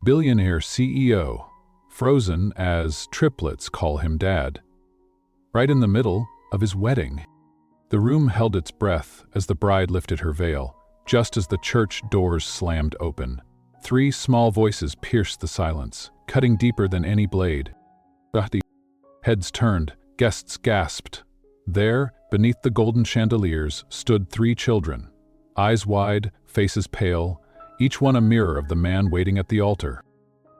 Billionaire CEO, frozen as Triplets call him Dad. Right in the middle of his wedding. The room held its breath as the bride lifted her veil, just as the church doors slammed open. Three small voices pierced the silence, cutting deeper than any blade. Heads turned, guests gasped. There, beneath the golden chandeliers, stood three children, eyes wide, faces pale, each one a mirror of the man waiting at the altar.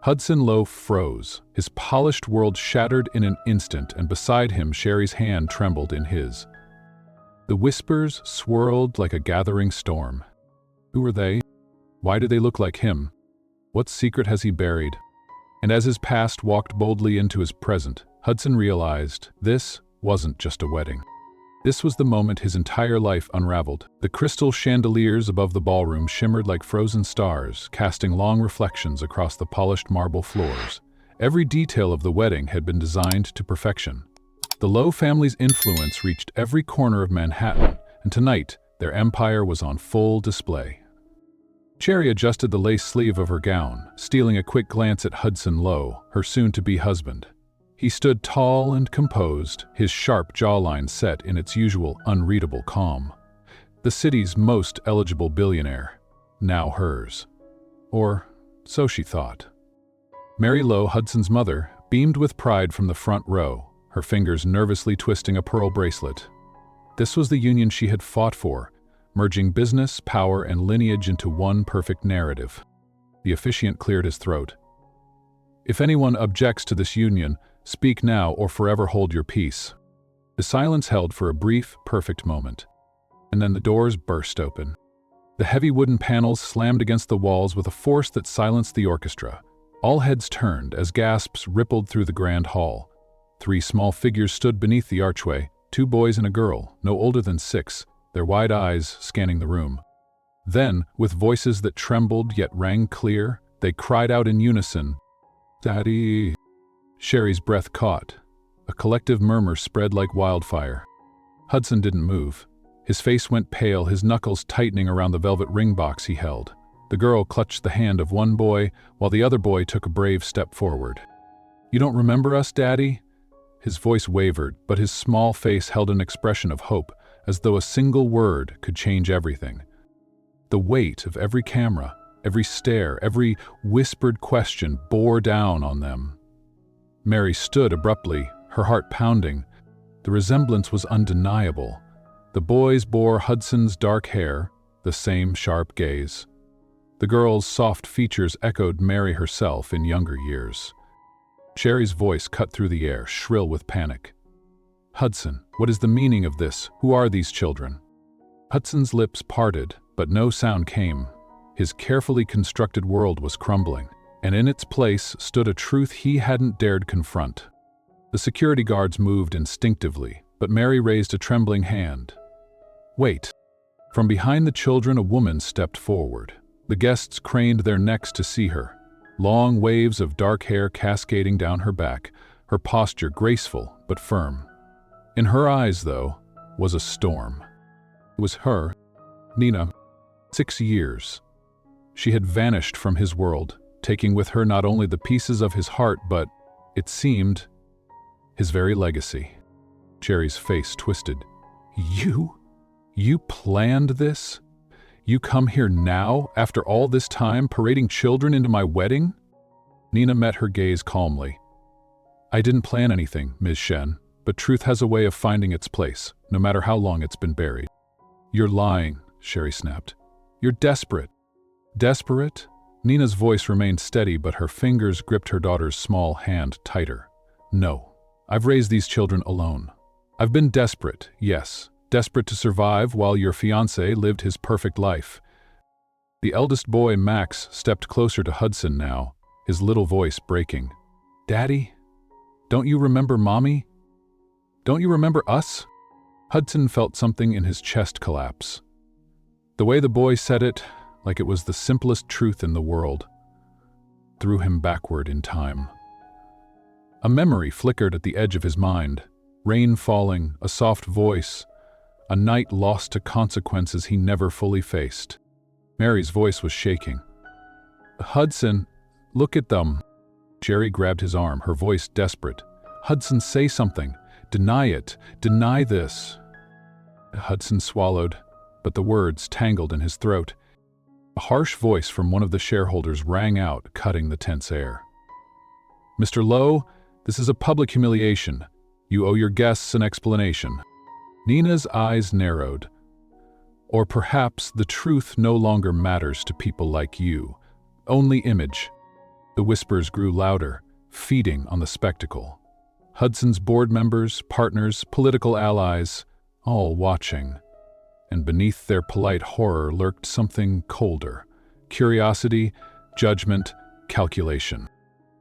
Hudson Low froze, his polished world shattered in an instant, and beside him Sherry's hand trembled in his. The whispers swirled like a gathering storm. Who were they? Why do they look like him? What secret has he buried? And as his past walked boldly into his present, Hudson realized this wasn't just a wedding. This was the moment his entire life unraveled. The crystal chandeliers above the ballroom shimmered like frozen stars, casting long reflections across the polished marble floors. Every detail of the wedding had been designed to perfection. The Low family's influence reached every corner of Manhattan, and tonight their empire was on full display. Sherry adjusted the lace sleeve of her gown, stealing a quick glance at Hudson Low, her soon-to-be husband. He stood tall and composed, his sharp jawline set in its usual unreadable calm. The city's most eligible billionaire, now hers. Or so she thought. Mary Low, Hudson's mother, beamed with pride from the front row, her fingers nervously twisting a pearl bracelet. This was the union she had fought for, merging business, power, and lineage into one perfect narrative. The officiant cleared his throat. "If anyone objects to this union, speak now or forever hold your peace." The silence held for a brief, perfect moment. And then the doors burst open. The heavy wooden panels slammed against the walls with a force that silenced the orchestra. All heads turned as gasps rippled through the grand hall. Three small figures stood beneath the archway, two boys and a girl, no older than 6, their wide eyes scanning the room. Then, with voices that trembled yet rang clear, they cried out in unison, "Daddy!" Sherry's breath caught. A collective murmur spread like wildfire. Hudson didn't move. His face went pale, his knuckles tightening around the velvet ring box he held. The girl clutched the hand of one boy, while the other boy took a brave step forward. "You don't remember us, Daddy?" His voice wavered, but his small face held an expression of hope, as though a single word could change everything. The weight of every camera, every stare, every whispered question bore down on them. Mary stood abruptly, her heart pounding. The resemblance was undeniable. The boys bore Hudson's dark hair, the same sharp gaze. The girl's soft features echoed Mary herself in younger years. Sherry's voice cut through the air, shrill with panic. "Hudson, what is the meaning of this? Who are these children?" Hudson's lips parted, but no sound came. His carefully constructed world was crumbling, and in its place stood a truth he hadn't dared confront. The security guards moved instinctively, but Mary raised a trembling hand. "Wait." From behind the children, a woman stepped forward. The guests craned their necks to see her. Long waves of dark hair cascading down her back, her posture graceful but firm. In her eyes, though, was a storm. It was her, Nina, 6 years. She had vanished from his world, taking with her not only the pieces of his heart but, it seemed, his very legacy. Sherry's face twisted. You planned this? You come here now, after all this time, parading children into my wedding?" Nina met her gaze calmly. "I didn't plan anything, Ms. Shen, but truth has a way of finding its place, no matter how long it's been buried." "You're lying," Sherry snapped. "You're desperate." "Desperate?" Nina's voice remained steady, but her fingers gripped her daughter's small hand tighter. "No, I've raised these children alone. I've been desperate, yes, desperate to survive while your fiancé lived his perfect life." The eldest boy, Max, stepped closer to Hudson now, his little voice breaking. "Daddy, don't you remember Mommy? Don't you remember us?" Hudson felt something in his chest collapse. The way the boy said it, like it was the simplest truth in the world, threw him backward in time. A memory flickered at the edge of his mind. Rain falling, a soft voice, a night lost to consequences he never fully faced. Mary's voice was shaking. "Hudson, Look at them. Jerry grabbed his arm, her voice desperate. Hudson, say something. Deny it. Deny this. Hudson swallowed, but the words tangled in his throat. A harsh voice from one of the shareholders rang out, cutting the tense air. Mr. Low, this is a public humiliation. You owe your guests an explanation. Nina's eyes narrowed. Or perhaps the truth no longer matters to people like you. Only image. The whispers grew louder, feeding on the spectacle. Hudson's board members, partners, political allies, all watching. And beneath their polite horror lurked something colder. Curiosity, judgment, calculation.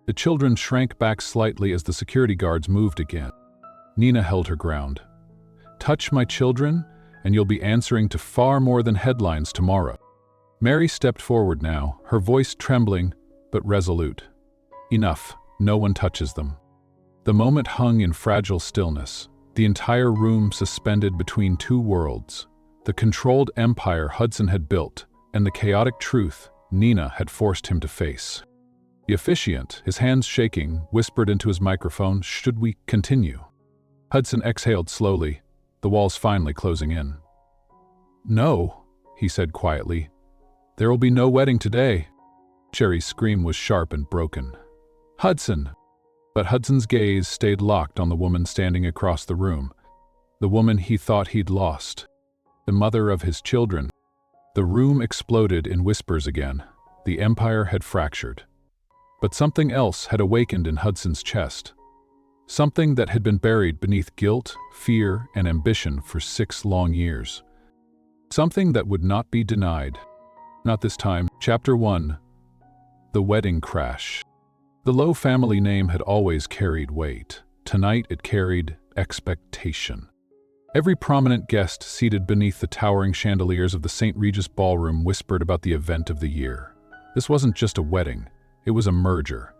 The children shrank back slightly as the security guards moved again. Nina held her ground. Touch my children, and you'll be answering to far more than headlines tomorrow. Mary stepped forward now, her voice trembling but resolute. Enough, no one touches them. The moment hung in fragile stillness, the entire room suspended between two worlds. The controlled empire Hudson had built, and the chaotic truth Nina had forced him to face. The officiant, his hands shaking, whispered into his microphone, "Should we continue?" Hudson exhaled slowly, the walls finally closing in. "No," he said quietly. "There will be no wedding today." Jerry's scream was sharp and broken. "Hudson!" But Hudson's gaze stayed locked on the woman standing across the room, the woman he thought he'd lost, the mother of his children. The room exploded in whispers again. The empire had fractured. But something else had awakened in Hudson's chest. Something that had been buried beneath guilt, fear, and ambition for 6 long years. Something that would not be denied. Not this time. Chapter 1. The Wedding Crash. The Low family name had always carried weight. Tonight it carried expectation. Every prominent guest seated beneath the towering chandeliers of the St. Regis Ballroom whispered about the event of the year. This wasn't just a wedding, it was a merger.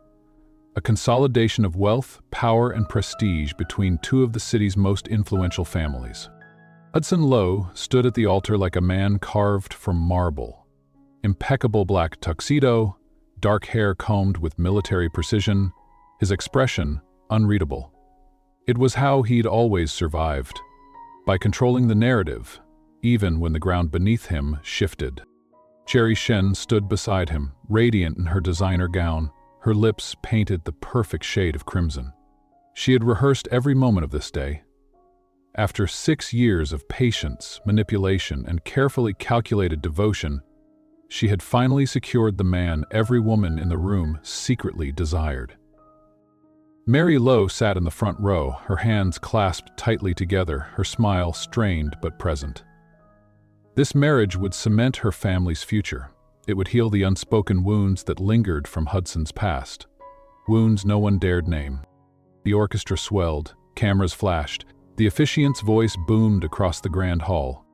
A consolidation of wealth, power, and prestige between two of the city's most influential families. Hudson Low stood at the altar like a man carved from marble. Impeccable black tuxedo, dark hair combed with military precision, his expression unreadable. It was how he'd always survived, by controlling the narrative, even when the ground beneath him shifted. Cherry Shen stood beside him, radiant in her designer gown, her lips painted the perfect shade of crimson. She had rehearsed every moment of this day. After 6 years of patience, manipulation, and carefully calculated devotion, she had finally secured the man every woman in the room secretly desired. Mary Low sat in the front row, her hands clasped tightly together, her smile strained but present. This marriage would cement her family's future. It would heal the unspoken wounds that lingered from Hudson's past. Wounds no one dared name. The orchestra swelled, cameras flashed, the officiant's voice boomed across the grand hall.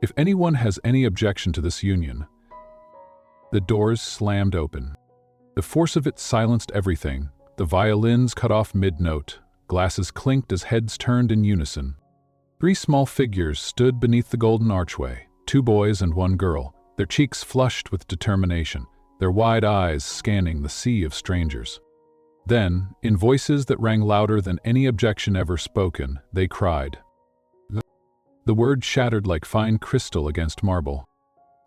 If anyone has any objection to this union, the doors slammed open. The force of it silenced everything. The violins cut off mid-note. Glasses clinked as heads turned in unison. 3 small figures stood beneath the golden archway, 2 boys and 1 girl, their cheeks flushed with determination, their wide eyes scanning the sea of strangers. Then, in voices that rang louder than any objection ever spoken, they cried. The word shattered like fine crystal against marble.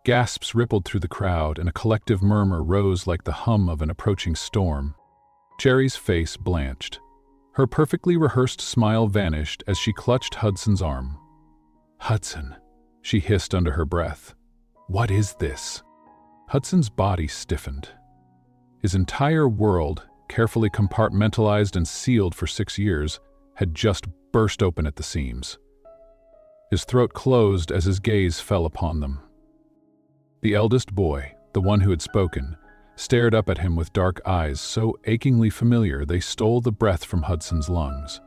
Gasps rippled through the crowd, and a collective murmur rose like the hum of an approaching storm. Cherry's face blanched. Her perfectly rehearsed smile vanished as she clutched Hudson's arm. "Hudson," she hissed under her breath. "What is this?" Hudson's body stiffened. His entire world, carefully compartmentalized and sealed for 6 years, had just burst open at the seams. His throat closed as his gaze fell upon them. The eldest boy, the one who had spoken, stared up at him with dark eyes so achingly familiar they stole the breath from Hudson's lungs.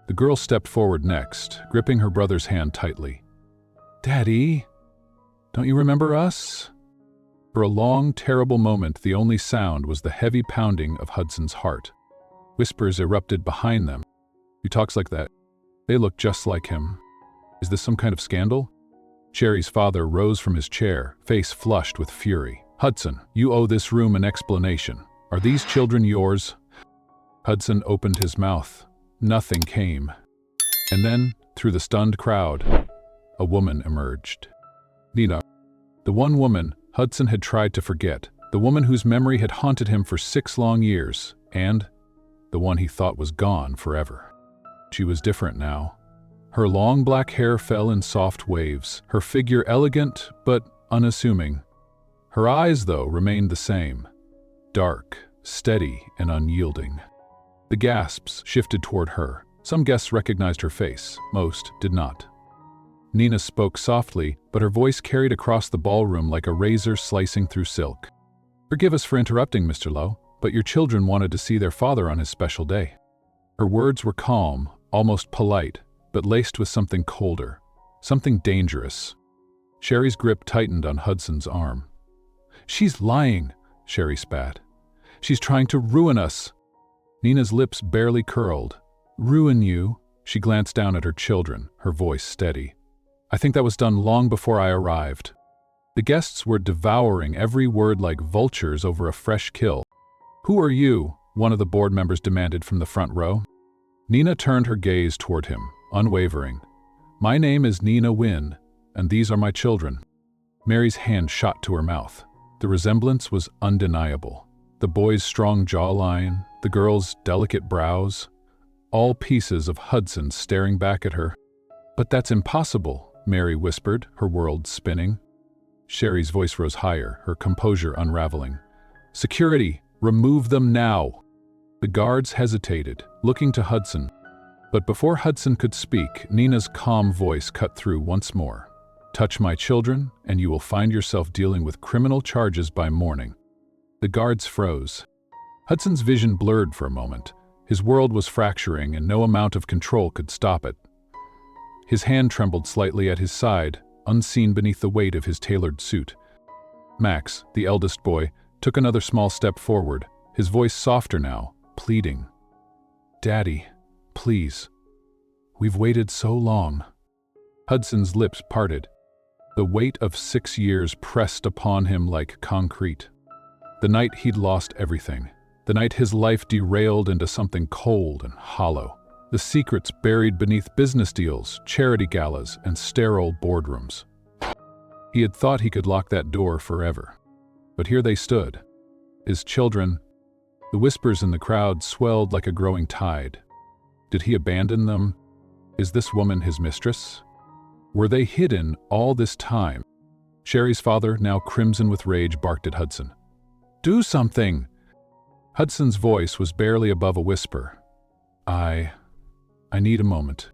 The girl stepped forward next, gripping her brother's hand tightly. "Daddy, don't you remember us?" For a long, terrible moment, the only sound was the heavy pounding of Hudson's heart. Whispers erupted behind them. "He talks like that. They look just like him. Is this some kind of scandal?" Cherry's father rose from his chair, face flushed with fury. "Hudson, you owe this room an explanation. Are these children yours? Hudson opened his mouth. Nothing came. And then, through the stunned crowd, a woman emerged. Nina, the one woman Hudson had tried to forget, the woman whose memory had haunted him for 6 long years, and the one he thought was gone forever. She was different now. Her long black hair fell in soft waves, her figure elegant but unassuming. Her eyes, though, remained the same, dark, steady, and unyielding. The gasps shifted toward her. Some guests recognized her face, most did not. Nina spoke softly, but her voice carried across the ballroom like a razor slicing through silk. Forgive us for interrupting, Mr. Low, but your children wanted to see their father on his special day. Her words were calm, almost polite, but laced with something colder, something dangerous. Sherry's grip tightened on Hudson's arm. She's lying, Sherry spat. She's trying to ruin us. Nina's lips barely curled. Ruin you? She glanced down at her children, her voice steady. I think that was done long before I arrived. The guests were devouring every word like vultures over a fresh kill. Who are you? One of the board members demanded from the front row. Nina turned her gaze toward him, unwavering. My name is Nina Wynne, and these are my children. Mary's hand shot to her mouth. The resemblance was undeniable. The boy's strong jawline, the girl's delicate brows, all pieces of Hudson staring back at her. But that's impossible, Mary whispered, her world spinning. Sherry's voice rose higher, her composure unraveling. Security, remove them now. The guards hesitated, looking to Hudson. But before Hudson could speak, Nina's calm voice cut through once more. Touch my children, and you will find yourself dealing with criminal charges by morning. The guards froze. Hudson's vision blurred for a moment. His world was fracturing, and no amount of control could stop it. His hand trembled slightly at his side, unseen beneath the weight of his tailored suit. Max, the eldest boy, took another small step forward, his voice softer now, pleading. Daddy, please. We've waited so long. Hudson's lips parted. The weight of 6 years pressed upon him like concrete. The night he'd lost everything. The night his life derailed into something cold and hollow. The secrets buried beneath business deals, charity galas, and sterile boardrooms. He had thought he could lock that door forever. But here they stood. His children. The whispers in the crowd swelled like a growing tide. Did he abandon them? Is this woman his mistress? Were they hidden all this time? Sherry's father, now crimson with rage, barked at Hudson. Do something! Hudson's voice was barely above a whisper. I need a moment.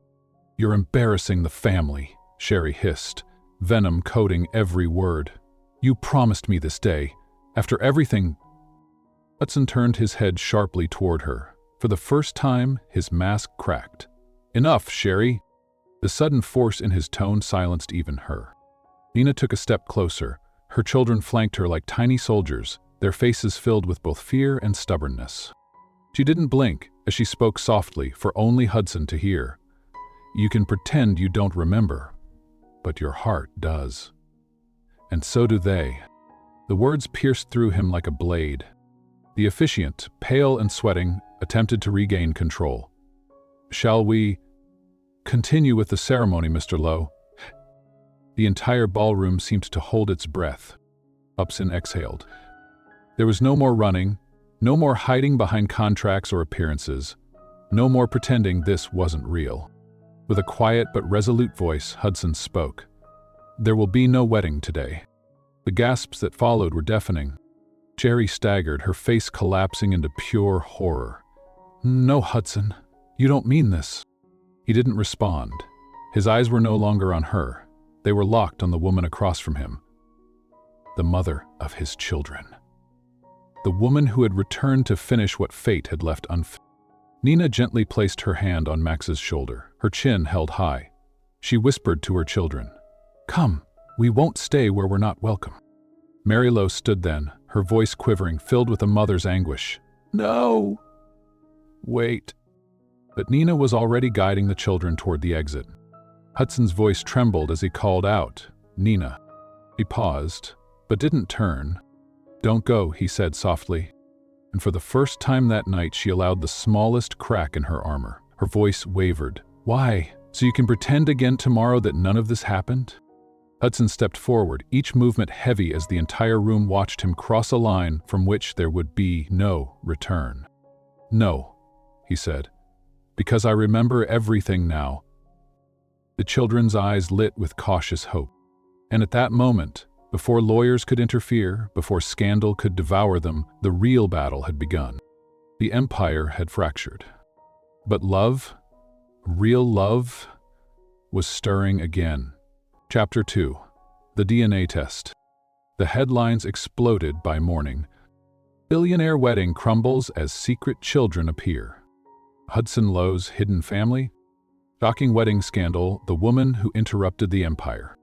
You're embarrassing the family, Sherry hissed, venom coating every word. You promised me this day. After everything... Hudson turned his head sharply toward her. For the first time, his mask cracked. Enough, Sherry! The sudden force in his tone silenced even her. Nina took a step closer. Her children flanked her like tiny soldiers, their faces filled with both fear and stubbornness. She didn't blink as she spoke softly for only Hudson to hear. You can pretend you don't remember, but your heart does. And so do they. The words pierced through him like a blade. The officiant, pale and sweating, attempted to regain control. Shall we continue with the ceremony, Mr. Low? The entire ballroom seemed to hold its breath. Hudson exhaled. There was no more running, no more hiding behind contracts or appearances, no more pretending this wasn't real. With a quiet but resolute voice, Hudson spoke. There will be no wedding today. The gasps that followed were deafening. Sherry staggered, her face collapsing into pure horror. No, Hudson, you don't mean this. He didn't respond. His eyes were no longer on her. They were locked on the woman across from him. The mother of his children. The woman who had returned to finish what fate had left unfinished. Nina gently placed her hand on Max's shoulder, her chin held high. She whispered to her children, Come, we won't stay where we're not welcome. Mary Lowe stood then, her voice quivering, filled with a mother's anguish. No! Wait. But Nina was already guiding the children toward the exit. Hudson's voice trembled as he called out, Nina. He paused, but didn't turn. Don't go, he said softly. and for the first time that night she allowed the smallest crack in her armor. Her voice wavered. "Why? So you can pretend again tomorrow that none of this happened?" Hudson stepped forward, each movement heavy as the entire room watched him cross a line from which there would be no return. "No," he said, "because I remember everything now." The children's eyes lit with cautious hope. And at that moment, before lawyers could interfere, before scandal could devour them, the real battle had begun. The empire had fractured. But love, real love, was stirring again. Chapter 2. The DNA Test. The headlines exploded by morning. Billionaire wedding crumbles as secret children appear. Hudson Low's hidden family. Shocking wedding scandal, the woman who interrupted the empire.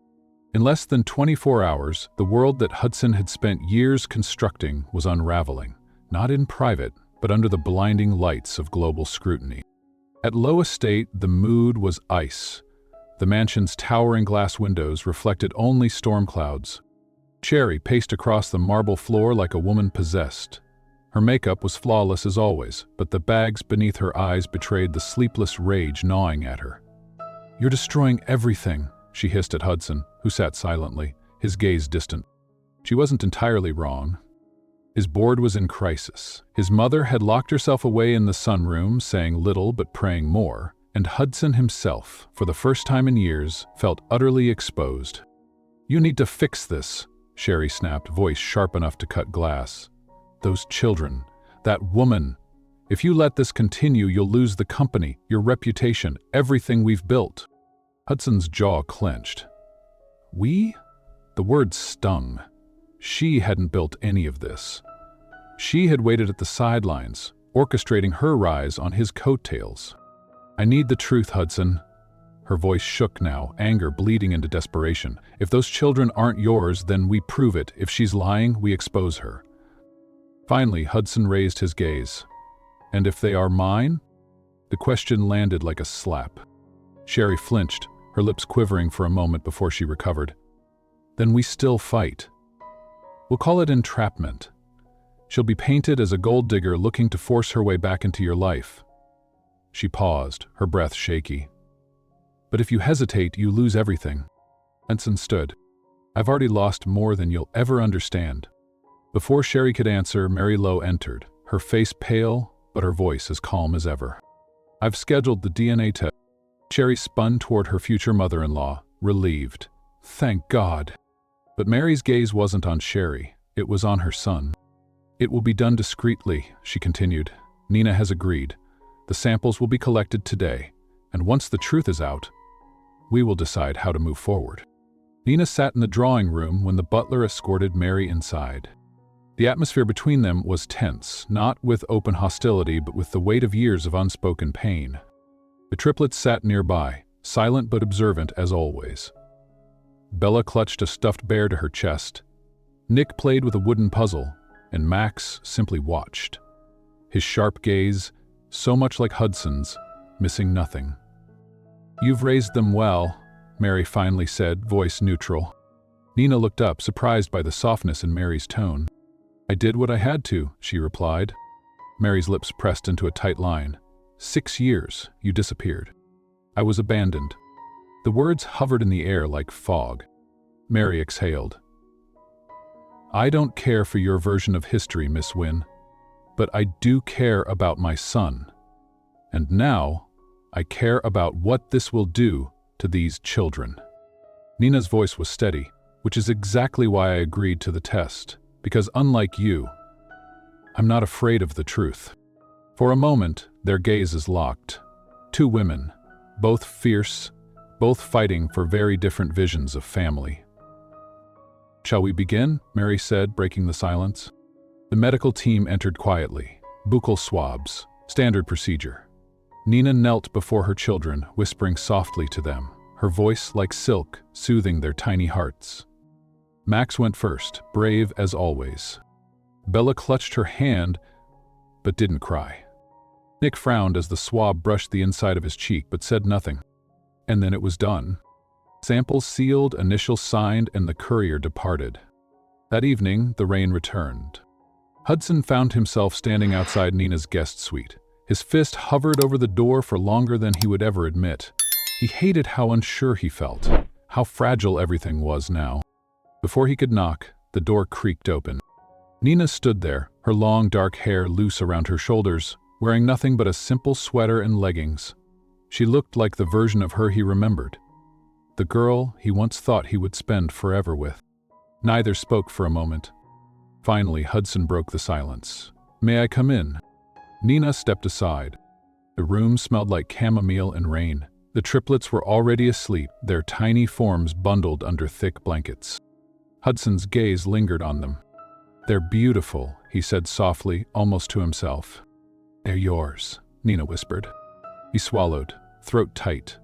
In less than 24 hours, the world that Hudson had spent years constructing was unraveling, not in private, but under the blinding lights of global scrutiny. At Low Estate, the mood was ice. The mansion's towering glass windows reflected only storm clouds. Cherry paced across the marble floor like a woman possessed. Her makeup was flawless as always, but the bags beneath her eyes betrayed the sleepless rage gnawing at her. "You're destroying everything," she hissed at Hudson, who sat silently, his gaze distant. She wasn't entirely wrong. His board was in crisis. His mother had locked herself away in the sunroom, saying little but praying more, and Hudson himself, for the first time in years, felt utterly exposed. "You need to fix this," Sherry snapped, voice sharp enough to cut glass. "Those children, that woman. If you let this continue, you'll lose the company, your reputation, everything we've built." Hudson's jaw clenched. "We?" The word stung. She hadn't built any of this. She had waited at the sidelines, orchestrating her rise on his coattails. "I need the truth, Hudson." Her voice shook now, anger bleeding into desperation. "If those children aren't yours, then we prove it. If she's lying, we expose her." Finally, Hudson raised his gaze. "And if they are mine?" The question landed like a slap. Sherry flinched, her lips quivering for a moment before she recovered. "Then we still fight. We'll call it entrapment. She'll be painted as a gold digger looking to force her way back into your life." She paused, her breath shaky. "But if you hesitate, you lose everything." Hudson stood. "I've already lost more than you'll ever understand." Before Sherry could answer, Mary Lowe entered, her face pale, but her voice as calm as ever. "I've scheduled the DNA test." Sherry spun toward her future mother-in-law, relieved. Thank God. But Mary's gaze wasn't on Sherry, it was on her son. "It will be done discreetly," she continued. "Nina has agreed. The samples will be collected today, and once the truth is out, we will decide how to move forward." Nina sat in the drawing room when the butler escorted Mary inside. The atmosphere between them was tense, not with open hostility, but with the weight of years of unspoken pain. The triplets sat nearby, silent but observant as always. Bella clutched a stuffed bear to her chest. Nick played with a wooden puzzle, and Max simply watched. His sharp gaze, so much like Hudson's, missing nothing. "You've raised them well," Mary finally said, voice neutral. Nina looked up, surprised by the softness in Mary's tone. "I did what I had to," she replied. Mary's lips pressed into a tight line. 6 years, you disappeared. I was abandoned." The words hovered in the air like fog. Mary exhaled. "I don't care for your version of history, Miss Wynne, but I do care about my son. And now, I care about what this will do to these children." Nina's voice was steady, which is exactly why I agreed to the test. Because unlike you, I'm not afraid of the truth. For a moment, their gazes locked. Two women, both fierce, both fighting for very different visions of family. "Shall we begin?" Mary said, breaking the silence. The medical team entered quietly. Buccal swabs, standard procedure. Nina knelt before her children, whispering softly to them, her voice like silk, soothing their tiny hearts. Max went first, brave as always. Bella clutched her hand, but didn't cry. Nick frowned as the swab brushed the inside of his cheek, but said nothing. And then it was done. Samples sealed, initials signed, and the courier departed. That evening, the rain returned. Hudson found himself standing outside Nina's guest suite. His fist hovered over the door for longer than he would ever admit. He hated how unsure he felt, how fragile everything was now. Before he could knock, the door creaked open. Nina stood there, her long dark hair loose around her shoulders, wearing nothing but a simple sweater and leggings. She looked like the version of her he remembered, the girl he once thought he would spend forever with. Neither spoke for a moment. Finally, Hudson broke the silence. "May I come in?" Nina stepped aside. The room smelled like chamomile and rain. The triplets were already asleep, their tiny forms bundled under thick blankets. Hudson's gaze lingered on them. "They're beautiful," he said softly, almost to himself. "They're yours," Nina whispered. He swallowed, throat tight.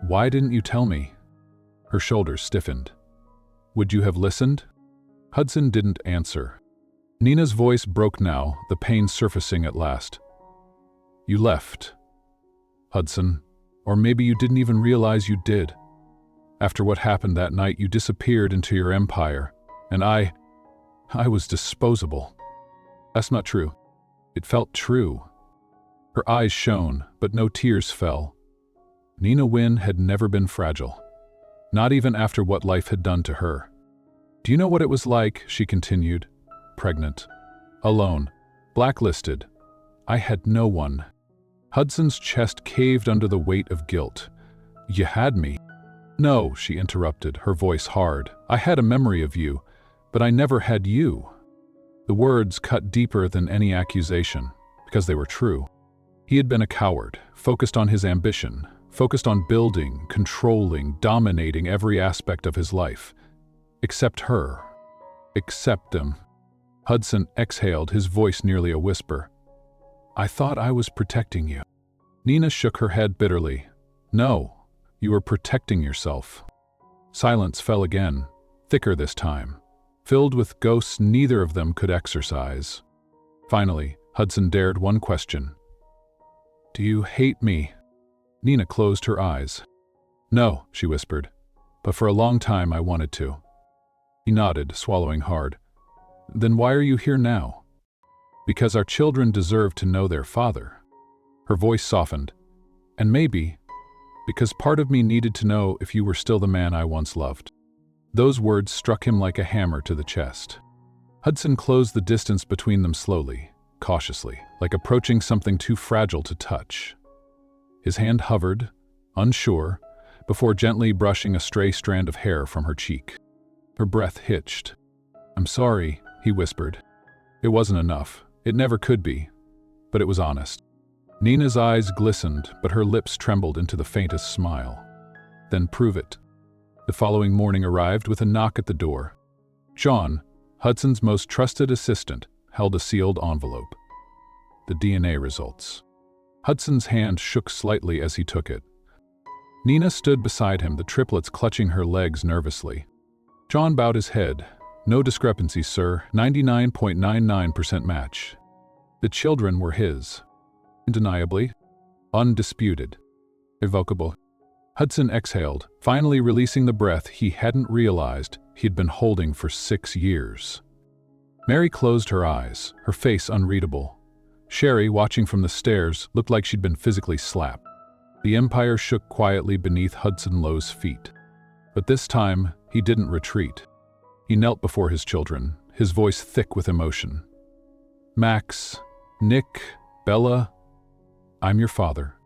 "Why didn't you tell me?" Her shoulders stiffened. "Would you have listened?" Hudson didn't answer. Nina's voice broke now, the pain surfacing at last. "You left, Hudson, or maybe you didn't even realize you did. After what happened that night, you disappeared into your empire, and I was disposable." "That's not true." It felt true. Her eyes shone, but no tears fell. Nina Wynn had never been fragile, not even after what life had done to her. "Do you know what it was like?" she continued. "Pregnant, alone, blacklisted. I had no one." Hudson's chest caved under the weight of guilt. "You had me." "No," she interrupted, her voice hard. "I had a memory of you, but I never had you." The words cut deeper than any accusation, because they were true. He had been a coward, focused on his ambition, focused on building, controlling, dominating every aspect of his life. Except her. Except him. Hudson exhaled, his voice nearly a whisper. "I thought I was protecting you." Nina shook her head bitterly. "No, you were protecting yourself." Silence fell again, thicker this time, filled with ghosts neither of them could exorcise. Finally, Hudson dared one question. "Do you hate me?" Nina closed her eyes. "No," she whispered, "but for a long time I wanted to." He nodded, swallowing hard. "Then why are you here now?" "Because our children deserve to know their father." Her voice softened. "And maybe, because part of me needed to know if you were still the man I once loved." Those words struck him like a hammer to the chest. Hudson closed the distance between them slowly, cautiously, like approaching something too fragile to touch. His hand hovered, unsure, before gently brushing a stray strand of hair from her cheek. Her breath hitched. "I'm sorry," he whispered. It wasn't enough. It never could be. But it was honest. Nina's eyes glistened, but her lips trembled into the faintest smile. "Then prove it." The following morning arrived with a knock at the door. John, Hudson's most trusted assistant, held a sealed envelope. The DNA results. Hudson's hand shook slightly as he took it. Nina stood beside him, the triplets clutching her legs nervously. John bowed his head. "No discrepancy, sir. 99.99% match." The children were his. Undeniably. Undisputed. Irrevocable. Hudson exhaled, finally releasing the breath he hadn't realized he'd been holding for 6 years. Mary closed her eyes, her face unreadable. Sherry, watching from the stairs, looked like she'd been physically slapped. The empire shook quietly beneath Hudson Low's feet. But this time, he didn't retreat. He knelt before his children, his voice thick with emotion. "Max, Nick, Bella, I'm your father."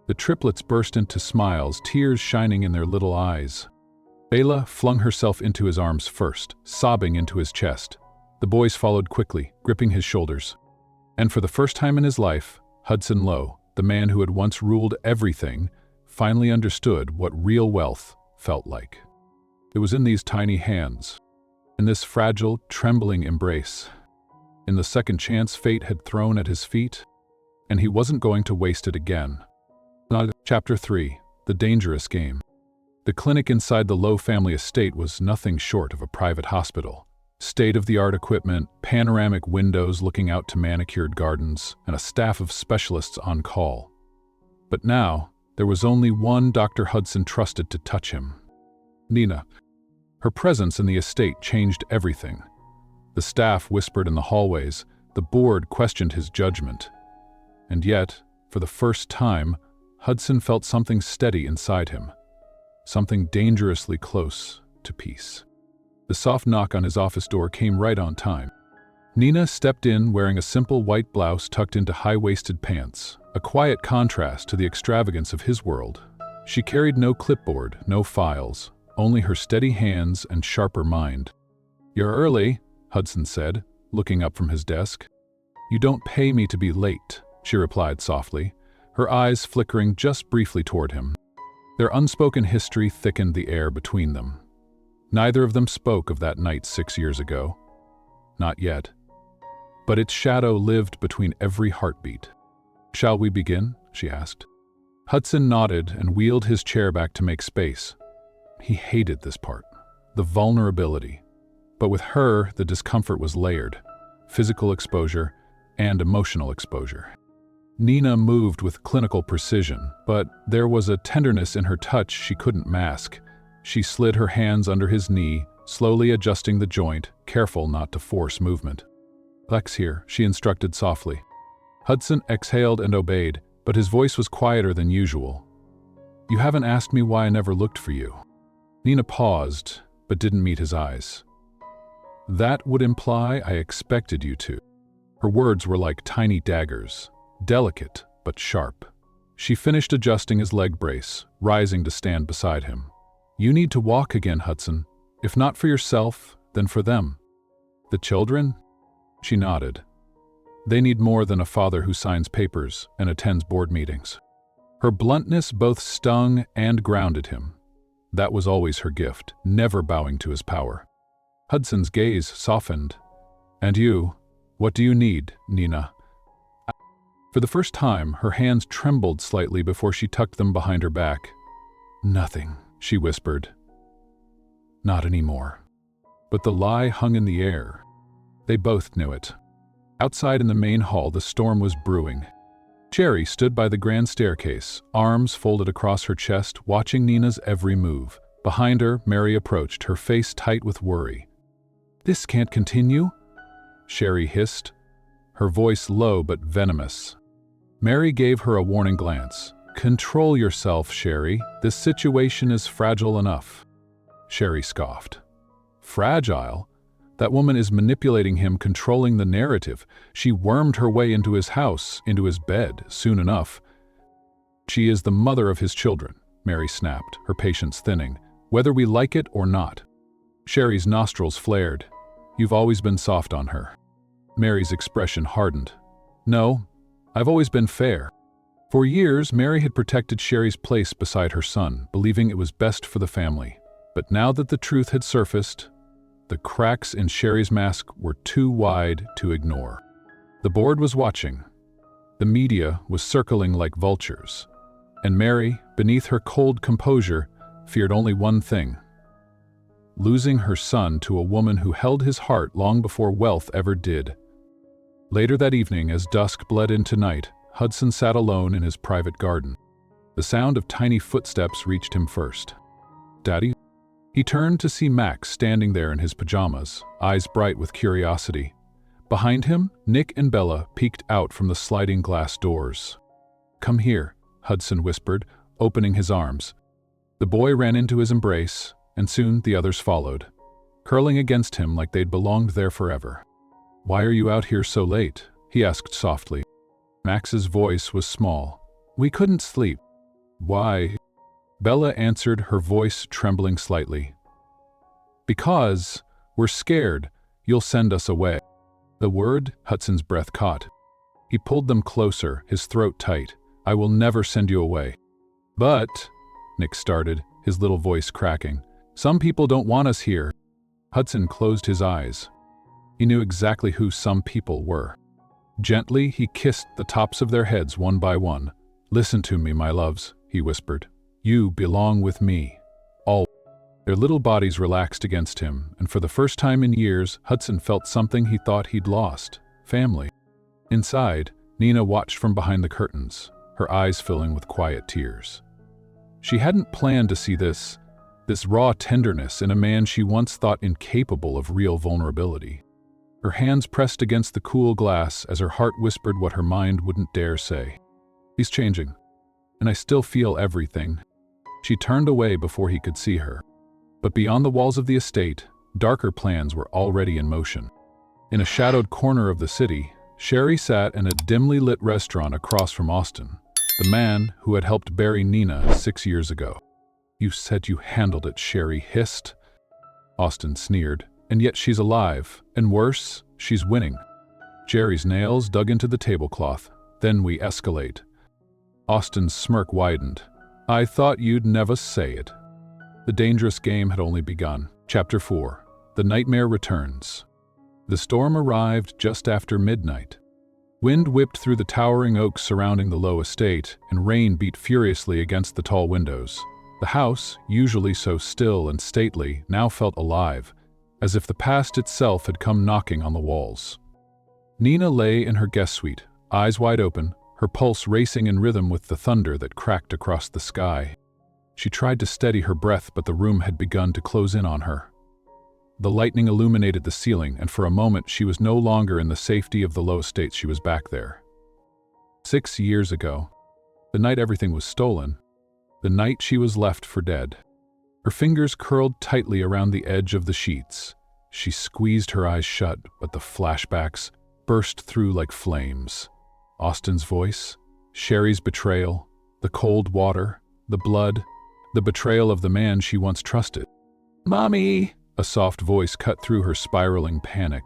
The triplets burst into smiles, tears shining in their little eyes. Bella flung herself into his arms first, sobbing into his chest. The boys followed quickly, gripping his shoulders. And for the first time in his life, Hudson Low, the man who had once ruled everything, finally understood what real wealth felt like. It was in these tiny hands, in this fragile, trembling embrace, in the second chance fate had thrown at his feet, and he wasn't going to waste it again. Chapter 3. The Dangerous Game. The clinic inside the Low family estate was nothing short of a private hospital. State-of-the-art equipment, panoramic windows looking out to manicured gardens, and a staff of specialists on call. But now, there was only one Dr. Hudson trusted to touch him. Nina. Her presence in the estate changed everything. The staff whispered in the hallways, the board questioned his judgment. And yet, for the first time, Hudson felt something steady inside him, something dangerously close to peace. The soft knock on his office door came right on time. Nina stepped in wearing a simple white blouse tucked into high-waisted pants, a quiet contrast to the extravagance of his world. She carried no clipboard, no files, only her steady hands and sharper mind. "You're early," Hudson said, looking up from his desk. "You don't pay me to be late," she replied softly, her eyes flickering just briefly toward him. Their unspoken history thickened the air between them. Neither of them spoke of that night 6 years ago. Not yet. But its shadow lived between every heartbeat. "Shall we begin?" she asked. Hudson nodded and wheeled his chair back to make space. He hated this part, the vulnerability. But with her, the discomfort was layered, physical exposure and emotional exposure. Nina moved with clinical precision, but there was a tenderness in her touch she couldn't mask. She slid her hands under his knee, slowly adjusting the joint, careful not to force movement. "Lex here," she instructed softly. Hudson exhaled and obeyed, but his voice was quieter than usual. "You haven't asked me why I never looked for you." Nina paused, but didn't meet his eyes. "That would imply I expected you to." Her words were like tiny daggers, delicate but sharp. She finished adjusting his leg brace, rising to stand beside him. "You need to walk again, Hudson. If not for yourself, then for them." "The children?" She nodded. "They need more than a father who signs papers and attends board meetings." Her bluntness both stung and grounded him. That was always her gift, never bowing to his power. Hudson's gaze softened. "And you? What do you need, Nina?" For the first time, her hands trembled slightly before she tucked them behind her back. "Nothing," she whispered. "Not anymore." But the lie hung in the air. They both knew it. Outside in the main hall, the storm was brewing. Cherry stood by the grand staircase, arms folded across her chest, watching Nina's every move. Behind her, Mary approached, her face tight with worry. "This can't continue," Sherry hissed, her voice low but venomous. Mary gave her a warning glance. "Control yourself, Sherry. This situation is fragile enough." Sherry scoffed. "Fragile? That woman is manipulating him, controlling the narrative. She wormed her way into his house, into his bed, soon enough." "She is the mother of his children," Mary snapped, her patience thinning, "whether we like it or not." Sherry's nostrils flared. "You've always been soft on her." Mary's expression hardened. "No, I've always been fair." For years, Mary had protected Sherry's place beside her son, believing it was best for the family. But now that the truth had surfaced, the cracks in Sherry's mask were too wide to ignore. The board was watching. The media was circling like vultures. And Mary, beneath her cold composure, feared only one thing: losing her son to a woman who held his heart long before wealth ever did. Later that evening, as dusk bled into night, Hudson sat alone in his private garden. The sound of tiny footsteps reached him first. "Daddy?" He turned to see Max standing there in his pajamas, eyes bright with curiosity. Behind him, Nick and Bella peeked out from the sliding glass doors. "Come here," Hudson whispered, opening his arms. The boy ran into his embrace, and soon the others followed, curling against him like they'd belonged there forever. "Why are you out here so late?" he asked softly. Max's voice was small. "We couldn't sleep." "Why?" Bella answered, her voice trembling slightly. "Because we're scared you'll send us away." The word, Hudson's breath caught. He pulled them closer, his throat tight. "I will never send you away." "But," Nick started, his little voice cracking, "some people don't want us here." Hudson closed his eyes. He knew exactly who some people were. Gently, he kissed the tops of their heads one by one. "Listen to me, my loves," he whispered. "You belong with me. All." Their little bodies relaxed against him, and for the first time in years, Hudson felt something he thought he'd lost: family. Inside, Nina watched from behind the curtains, her eyes filling with quiet tears. She hadn't planned to see this raw tenderness in a man she once thought incapable of real vulnerability. Her hands pressed against the cool glass as her heart whispered what her mind wouldn't dare say. He's changing, and I still feel everything. She turned away before he could see her. But beyond the walls of the estate, darker plans were already in motion. In a shadowed corner of the city, Sherry sat in a dimly lit restaurant across from Austin, the man who had helped bury Nina 6 years ago. "You said you handled it," Sherry hissed. Austin sneered. "And yet she's alive, and worse, she's winning." Jerry's nails dug into the tablecloth. "Then we escalate." Austin's smirk widened. "I thought you'd never say it." The dangerous game had only begun. Chapter 4. The Nightmare Returns. The storm arrived just after midnight. Wind whipped through the towering oaks surrounding the Low estate, and rain beat furiously against the tall windows. The house, usually so still and stately, now felt alive, as if the past itself had come knocking on the walls. Nina lay in her guest suite, eyes wide open, her pulse racing in rhythm with the thunder that cracked across the sky. She tried to steady her breath, but the room had begun to close in on her. The lightning illuminated the ceiling, and for a moment she was no longer in the safety of the Low estate. She was back there. 6 years ago, the night everything was stolen, the night she was left for dead. Her fingers curled tightly around the edge of the sheets. She squeezed her eyes shut, but the flashbacks burst through like flames. Austin's voice, Sherry's betrayal, the cold water, the blood, the betrayal of the man she once trusted. "Mommy!" A soft voice cut through her spiraling panic.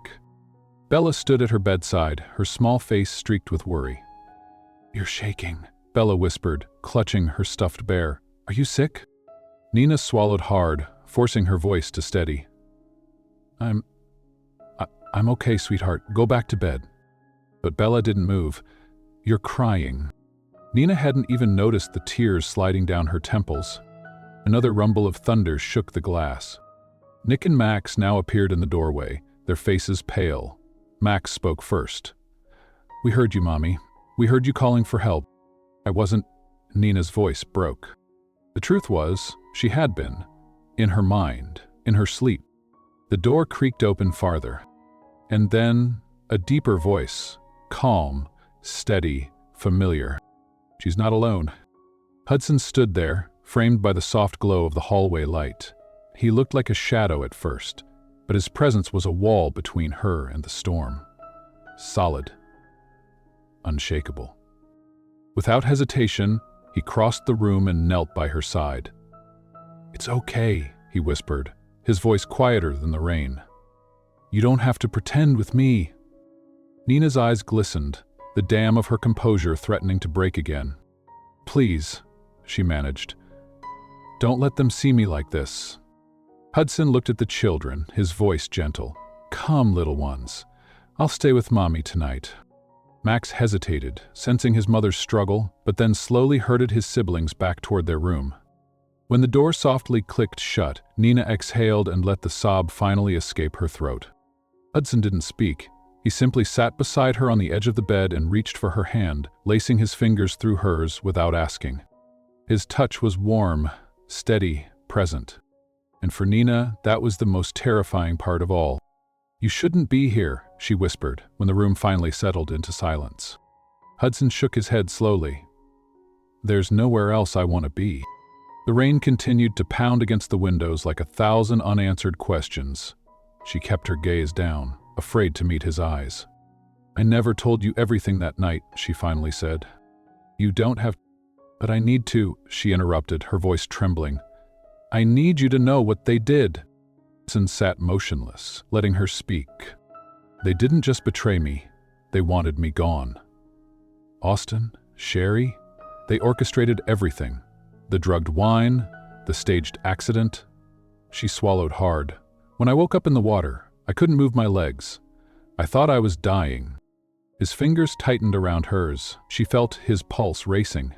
Bella stood at her bedside, her small face streaked with worry. "You're shaking," Bella whispered, clutching her stuffed bear. "Are you sick?" Nina swallowed hard, forcing her voice to steady. I'm okay, sweetheart. Go back to bed." But Bella didn't move. "You're crying." Nina hadn't even noticed the tears sliding down her temples. Another rumble of thunder shook the glass. Nick and Max now appeared in the doorway, their faces pale. Max spoke first. "We heard you, Mommy. We heard you calling for help." "I wasn't—" Nina's voice broke. The truth was, she had been. In her mind, in her sleep. The door creaked open farther. And then, a deeper voice, calm, steady, familiar. "She's not alone." Hudson stood there, framed by the soft glow of the hallway light. He looked like a shadow at first, but his presence was a wall between her and the storm. Solid. Unshakable. Without hesitation, he crossed the room and knelt by her side. "It's okay," he whispered, his voice quieter than the rain. "You don't have to pretend with me." Nina's eyes glistened, the dam of her composure threatening to break again. "Please," she managed. "Don't let them see me like this." Hudson looked at the children, his voice gentle. "Come, little ones. I'll stay with Mommy tonight." Max hesitated, sensing his mother's struggle, but then slowly herded his siblings back toward their room. When the door softly clicked shut, Nina exhaled and let the sob finally escape her throat. Hudson didn't speak. He simply sat beside her on the edge of the bed and reached for her hand, lacing his fingers through hers without asking. His touch was warm, steady, present. And for Nina, that was the most terrifying part of all. "You shouldn't be here," she whispered, when the room finally settled into silence. Hudson shook his head slowly. "There's nowhere else I want to be." The rain continued to pound against the windows like 1,000 unanswered questions. She kept her gaze down, afraid to meet his eyes. "I never told you everything that night," she finally said. "You don't have—" "But I need to," she interrupted, her voice trembling. "I need you to know what they did." Hudson sat motionless, letting her speak. "They didn't just betray me. They wanted me gone. Austin, Sherry, they orchestrated everything. The drugged wine, the staged accident." She swallowed hard. "When I woke up in the water, I couldn't move my legs. I thought I was dying." His fingers tightened around hers. She felt his pulse racing.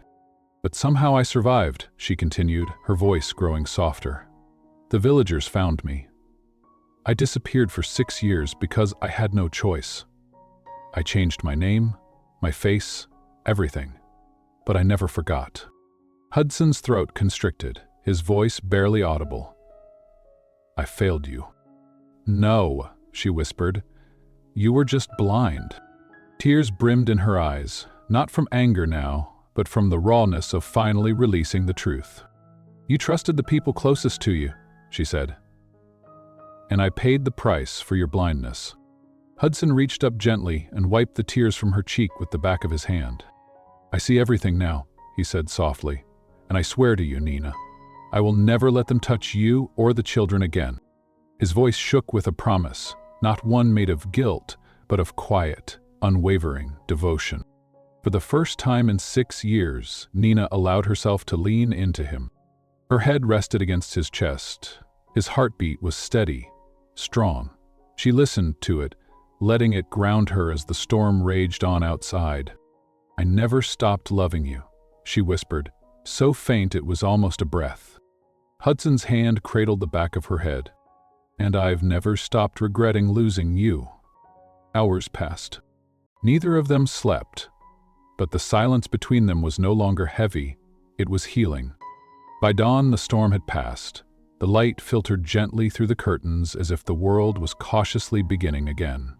"But somehow I survived," she continued, her voice growing softer. "The villagers found me. I disappeared for 6 years because I had no choice. I changed my name, my face, everything. But I never forgot." Hudson's throat constricted, his voice barely audible. "I failed you." "No," she whispered. You were just blind." Tears brimmed in her eyes, not from anger now, but from the rawness of finally releasing the truth. "You trusted the people closest to you," she said. "And I paid the price for your blindness." Hudson reached up gently and wiped the tears from her cheek with the back of his hand. "I see everything now," he said softly, "and I swear to you, Nina, I will never let them touch you or the children again." His voice shook with a promise, not one made of guilt, but of quiet, unwavering devotion. For the first time in 6 years, Nina allowed herself to lean into him. Her head rested against his chest. His heartbeat was steady, strong. She listened to it, letting it ground her as the storm raged on outside. "I never stopped loving you," she whispered, so faint it was almost a breath. Hudson's hand cradled the back of her head. "And I've never stopped regretting losing you." Hours passed. Neither of them slept, but the silence between them was no longer heavy, it was healing. By dawn, the storm had passed. The light filtered gently through the curtains as if the world was cautiously beginning again.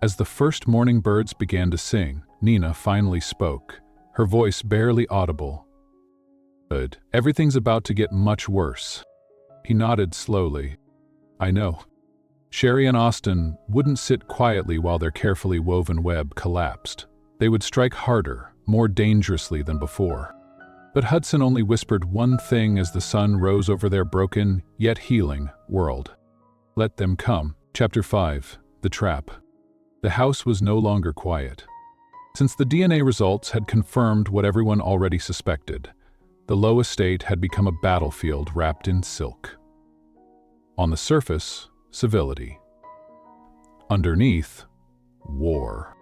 As the first morning birds began to sing, Nina finally spoke, her voice barely audible. "Good. Everything's about to get much worse." He nodded slowly. "I know." Sherry and Austin wouldn't sit quietly while their carefully woven web collapsed. They would strike harder, more dangerously than before. But Hudson only whispered one thing as the sun rose over their broken, yet healing, world. "Let them come." Chapter 5. The Trap. The house was no longer quiet. Since the DNA results had confirmed what everyone already suspected, the Low estate had become a battlefield wrapped in silk. On the surface, civility. Underneath, war.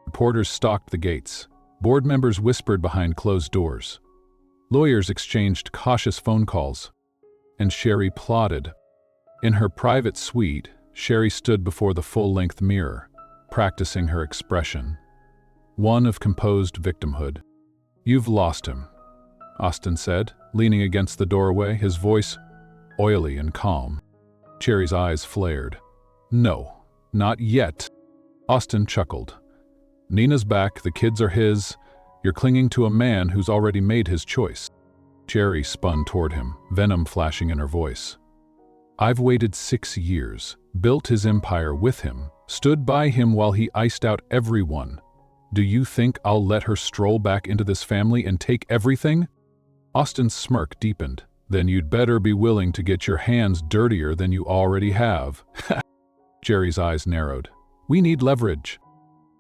Reporters stalked the gates. Board members whispered behind closed doors. Lawyers exchanged cautious phone calls. And Sherry plotted. In her private suite, Sherry stood before the full-length mirror, practicing her expression. One of composed victimhood. "You've lost him," Austin said, leaning against the doorway, his voice oily and calm. Sherry's eyes flared. "No, not yet." Austin chuckled. "Nina's back, the kids are his. You're clinging to a man who's already made his choice." Sherry spun toward him, venom flashing in her voice. "I've waited 6 years, built his empire with him, stood by him while he iced out everyone. Do you think I'll let her stroll back into this family and take everything?" Austin's smirk deepened. "Then you'd better be willing to get your hands dirtier than you already have." Jerry's eyes narrowed. "We need leverage."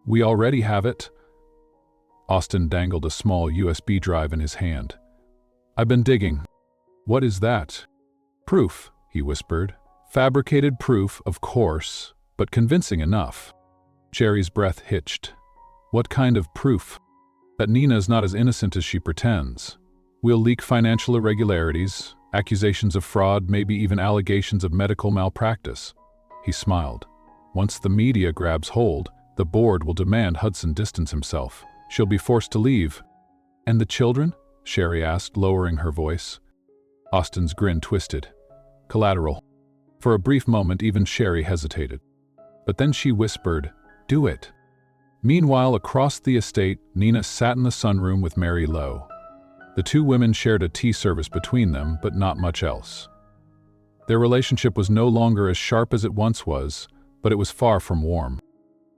"We already have it." Austin dangled a small USB drive in his hand. "I've been digging." "What is that?" "Proof," he whispered. "Fabricated proof, of course, but convincing enough." Jerry's breath hitched. "What kind of proof?" "That Nina's not as innocent as she pretends. We'll leak financial irregularities, accusations of fraud, maybe even allegations of medical malpractice." He smiled. "Once the media grabs hold, the board will demand Hudson distance himself. She'll be forced to leave." "And the children?" Sherry asked, lowering her voice. Austin's grin twisted. "Collateral." For a brief moment, even Sherry hesitated. But then she whispered, "Do it." Meanwhile, across the estate, Nina sat in the sunroom with Mary Lowe. The two women shared a tea service between them, but not much else. Their relationship was no longer as sharp as it once was, but it was far from warm.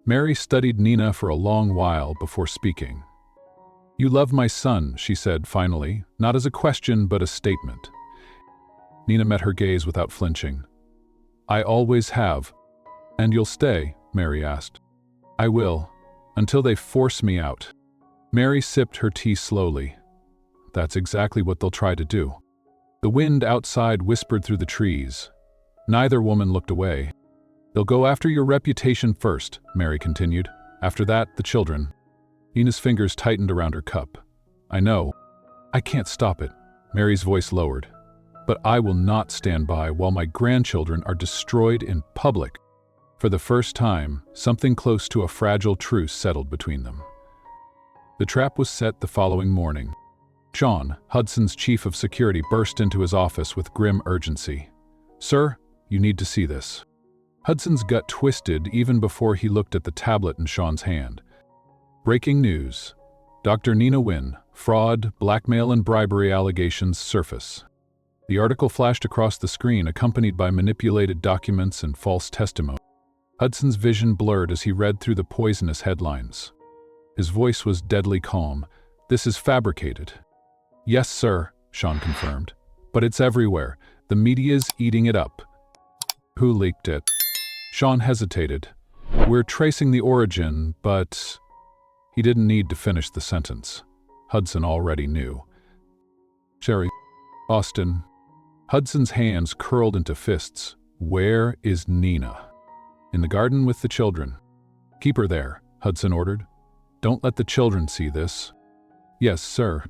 Mary studied Nina for a long while before speaking. "You love my son," she said finally, not as a question but a statement. Nina met her gaze without flinching. "I always have." "And you'll stay?" Mary asked. "I will, until they force me out." Mary sipped her tea slowly. "That's exactly what they'll try to do." The wind outside whispered through the trees. Neither woman looked away. "They'll go after your reputation first," Mary continued. "After that, the children." Nina's fingers tightened around her cup. "I know. I can't stop it." Mary's voice lowered. "But I will not stand by while my grandchildren are destroyed in public." For the first time, something close to a fragile truce settled between them. The trap was set the following morning. Sean, Hudson's chief of security, burst into his office with grim urgency. "Sir, you need to see this." Hudson's gut twisted even before he looked at the tablet in Sean's hand. Breaking news. Dr. Nina Wynne, fraud, blackmail and bribery allegations surface. The article flashed across the screen, accompanied by manipulated documents and false testimony. Hudson's vision blurred as he read through the poisonous headlines. His voice was deadly calm. "This is fabricated." "Yes, sir," Sean confirmed. "But it's everywhere. The media's eating it up." "Who leaked it?" Sean hesitated. "We're tracing the origin, but—" He didn't need to finish the sentence. Hudson already knew. "Sherry, Austin." Hudson's hands curled into fists. "Where is Nina?" "In the garden with the children." "Keep her there," Hudson ordered. "Don't let the children see this." "Yes, sir."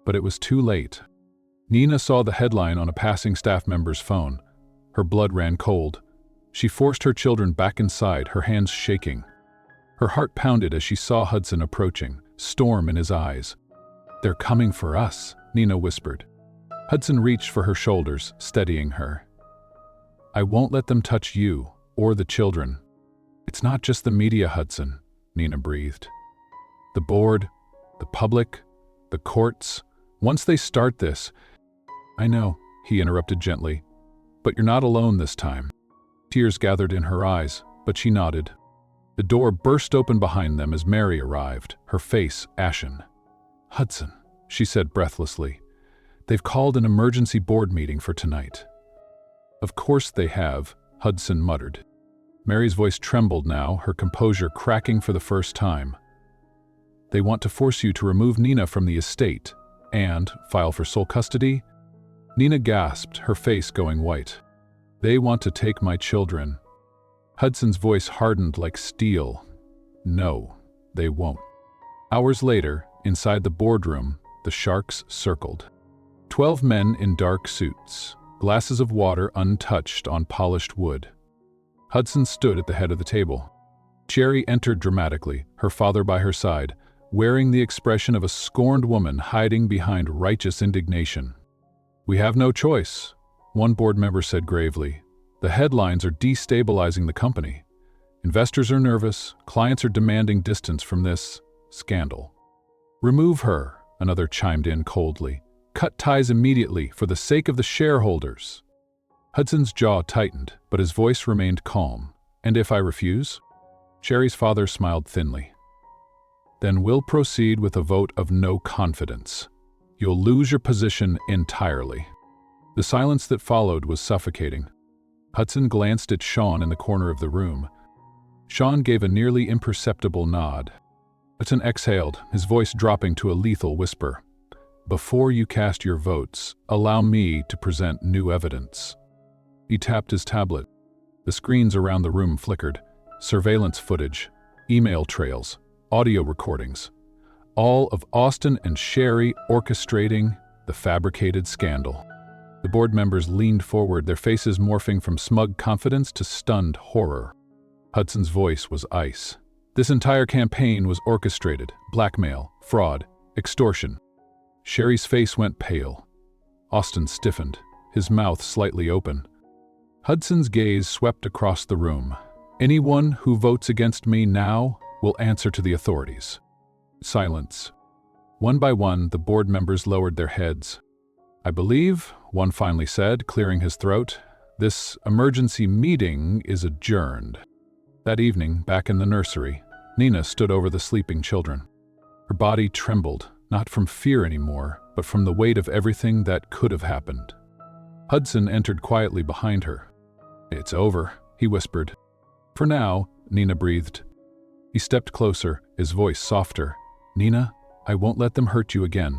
But it was too late. Nina saw the headline on a passing staff member's phone. Her blood ran cold. She forced her children back inside, her hands shaking. Her heart pounded as she saw Hudson approaching, storm in his eyes. "They're coming for us," Nina whispered. Hudson reached for her shoulders, steadying her. "I won't let them touch you, or the children." "It's not just the media, Hudson," Nina breathed. "The board, the public, the courts. Once they start this—" "I know," he interrupted gently. "But you're not alone this time." Tears gathered in her eyes, but she nodded. The door burst open behind them as Mary arrived, her face ashen. "Hudson," she said breathlessly. "They've called an emergency board meeting for tonight." "Of course they have," Hudson muttered. Mary's voice trembled now, her composure cracking for the first time. "They want to force you to remove Nina from the estate and file for sole custody?" Nina gasped, her face going white. "They want to take my children." Hudson's voice hardened like steel. "No, they won't." Hours later, inside the boardroom, the sharks circled. 12 men in dark suits, glasses of water untouched on polished wood. Hudson stood at the head of the table. Cherry entered dramatically, her father by her side, wearing the expression of a scorned woman hiding behind righteous indignation. "We have no choice," one board member said gravely. "The headlines are destabilizing the company. Investors are nervous, clients are demanding distance from this scandal." "Remove her," another chimed in coldly. "Cut ties immediately for the sake of the shareholders." Hudson's jaw tightened, but his voice remained calm. "And if I refuse?" Cherry's father smiled thinly. "Then we'll proceed with a vote of no confidence. You'll lose your position entirely." The silence that followed was suffocating. Hudson glanced at Sean in the corner of the room. Sean gave a nearly imperceptible nod. Hudson exhaled, his voice dropping to a lethal whisper. "Before you cast your votes, allow me to present new evidence." He tapped his tablet. The screens around the room flickered. Surveillance footage, email trails, audio recordings. All of Austin and Sherry orchestrating the fabricated scandal. The board members leaned forward, their faces morphing from smug confidence to stunned horror. Hudson's voice was ice. This entire campaign was orchestrated. Blackmail, fraud, extortion. Sherry's face went pale. Austin stiffened, his mouth slightly open. Hudson's gaze swept across the room. "Anyone who votes against me now will answer to the authorities." Silence. One by one, the board members lowered their heads. "I believe," one finally said, clearing his throat, "this emergency meeting is adjourned." That evening, back in the nursery, Nina stood over the sleeping children. Her body trembled, not from fear anymore, but from the weight of everything that could have happened. Hudson entered quietly behind her. "It's over," he whispered. "For now," Nina breathed. He stepped closer, his voice softer. "Nina, I won't let them hurt you again."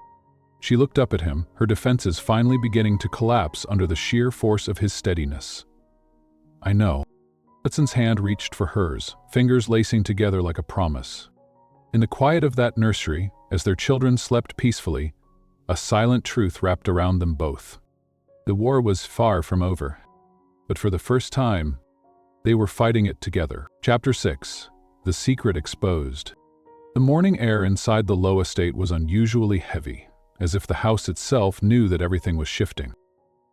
She looked up at him, her defenses finally beginning to collapse under the sheer force of his steadiness. "I know." Hudson's hand reached for hers, fingers lacing together like a promise. In the quiet of that nursery, as their children slept peacefully, a silent truth wrapped around them both. The war was far from over, but for the first time, they were fighting it together. Chapter 6. The Secret Exposed. The morning air inside the Low estate was unusually heavy, as if the house itself knew that everything was shifting.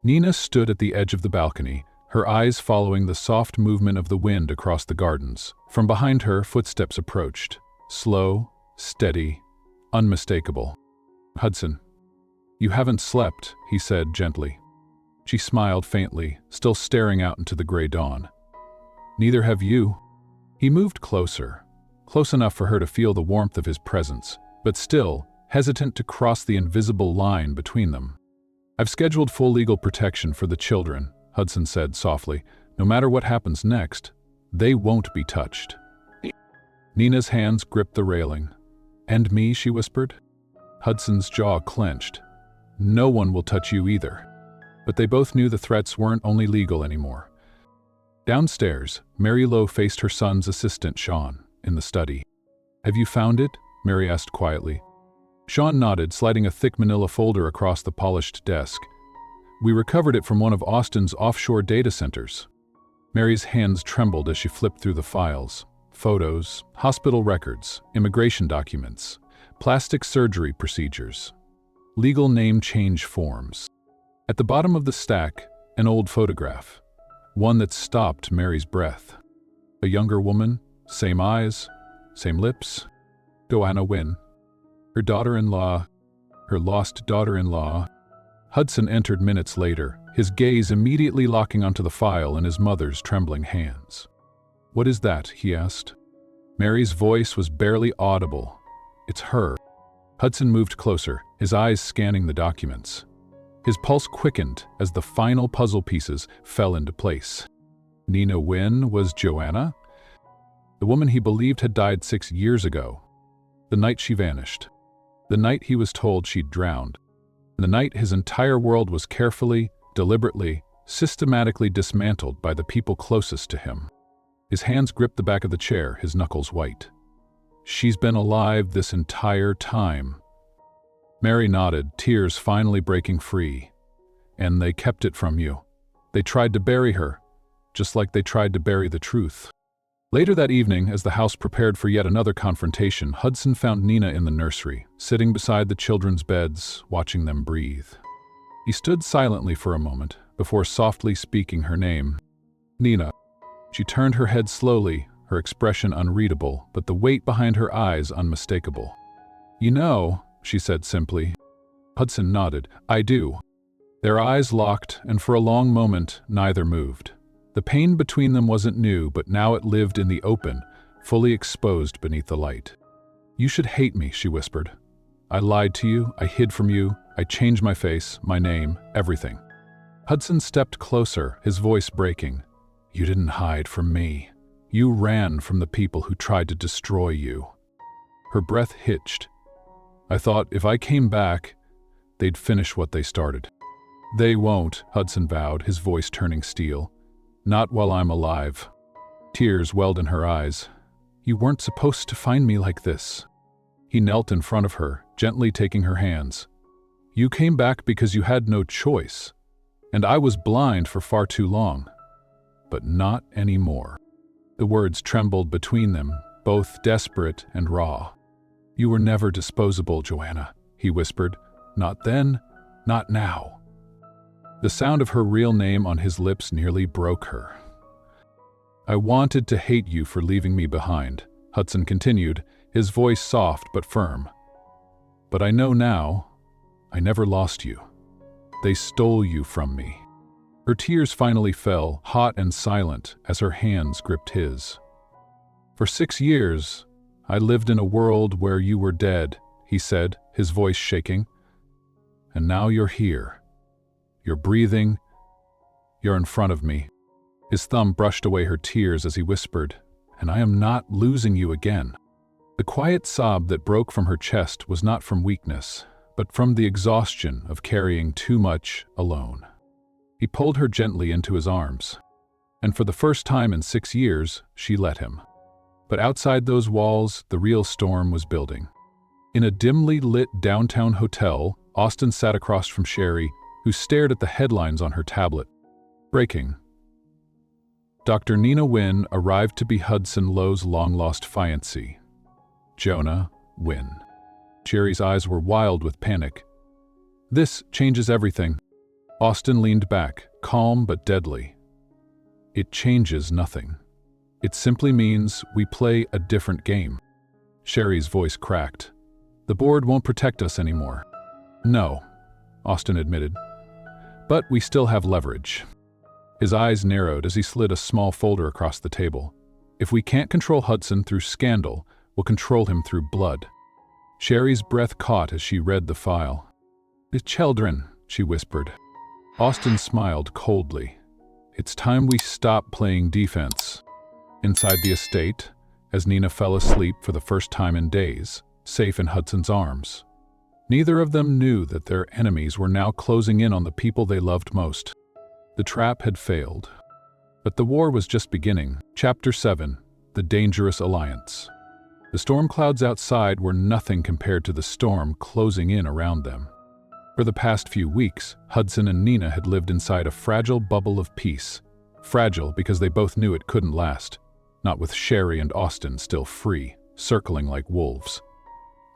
Nina stood at the edge of the balcony, her eyes following the soft movement of the wind across the gardens. From behind her, footsteps approached. Slow, steady, unmistakable. "Hudson, you haven't slept," he said gently. She smiled faintly, still staring out into the gray dawn. "Neither have you." He moved closer, close enough for her to feel the warmth of his presence, but still hesitant to cross the invisible line between them. "I've scheduled full legal protection for the children," Hudson said softly. "No matter what happens next, they won't be touched." Nina's hands gripped the railing. "And me?" she whispered. Hudson's jaw clenched. "No one will touch you either." But they both knew the threats weren't only legal anymore. Downstairs, Mary Lowe faced her son's assistant, Sean, in the study. "Have you found it?" Mary asked quietly. Sean nodded, sliding a thick manila folder across the polished desk. "We recovered it from one of Austin's offshore data centers." Mary's hands trembled as she flipped through the files. Photos, hospital records, immigration documents, plastic surgery procedures, legal name change forms. At the bottom of the stack, an old photograph, one that stopped Mary's breath. A younger woman, same eyes, same lips. Joanna Wynne. Her daughter-in-law, her lost daughter-in-law. Hudson entered minutes later, his gaze immediately locking onto the file in his mother's trembling hands. "What is that?" he asked. Mary's voice was barely audible. "It's her." Hudson moved closer, his eyes scanning the documents. His pulse quickened as the final puzzle pieces fell into place. Nina Wynne was Joanna? The woman he believed had died 6 years ago. The night she vanished. The night he was told she'd drowned. The night his entire world was carefully, deliberately, systematically dismantled by the people closest to him. His hands gripped the back of the chair, his knuckles white. "She's been alive this entire time." Mary nodded, tears finally breaking free. "And they kept it from you. They tried to bury her, just like they tried to bury the truth." Later that evening, as the house prepared for yet another confrontation, Hudson found Nina in the nursery, sitting beside the children's beds, watching them breathe. He stood silently for a moment, before softly speaking her name. "Nina." She turned her head slowly, her expression unreadable, but the weight behind her eyes unmistakable. "You know," she said simply. Hudson nodded. "I do." Their eyes locked, and for a long moment, neither moved. The pain between them wasn't new, but now it lived in the open, fully exposed beneath the light. "You should hate me," she whispered. "I lied to you, I hid from you, I changed my face, my name, everything." Hudson stepped closer, his voice breaking. "You didn't hide from me. You ran from the people who tried to destroy you." Her breath hitched. "I thought if I came back, they'd finish what they started." "They won't," Hudson vowed, his voice turning steel. "Not while I'm alive." Tears welled in her eyes. "You weren't supposed to find me like this." He knelt in front of her, gently taking her hands. "You came back because you had no choice, and I was blind for far too long. But not anymore." The words trembled between them, both desperate and raw. "You were never disposable, Joanna," he whispered. "Not then, not now." The sound of her real name on his lips nearly broke her. "I wanted to hate you for leaving me behind," Hudson continued, his voice soft but firm. "But I know now, I never lost you. They stole you from me." Her tears finally fell, hot and silent, as her hands gripped his. "For 6 years, I lived in a world where you were dead," he said, his voice shaking. "And now you're here. You're breathing. You're in front of me." His thumb brushed away her tears as he whispered, "And I am not losing you again." The quiet sob that broke from her chest was not from weakness, but from the exhaustion of carrying too much alone. He pulled her gently into his arms, and for the first time in 6 years, she let him. But outside those walls, the real storm was building. In a dimly lit downtown hotel, Austin sat across from Sherry, who stared at the headlines on her tablet. Breaking. Dr. Nina Wynne arrived to be Hudson Low's long-lost fiancée, Jonah Wynne. Sherry's eyes were wild with panic. "This changes everything." Austin leaned back, calm but deadly. It changes nothing. It simply means we play a different game. Sherry's voice cracked. The board won't protect us anymore. No, Austin admitted. But we still have leverage. His eyes narrowed as he slid a small folder across the table. If we can't control Hudson through scandal, we'll control him through blood. Sherry's breath caught as she read the file. "The children," she whispered. Austin smiled coldly. "It's time we stop playing defense." Inside the estate, as Nina fell asleep for the first time in days, safe in Hudson's arms. Neither of them knew that their enemies were now closing in on the people they loved most. The trap had failed. But the war was just beginning. Chapter 7, The Dangerous Alliance. The storm clouds outside were nothing compared to the storm closing in around them. For the past few weeks, Hudson and Nina had lived inside a fragile bubble of peace. Fragile because they both knew it couldn't last. Not with Sherry and Austin still free, circling like wolves.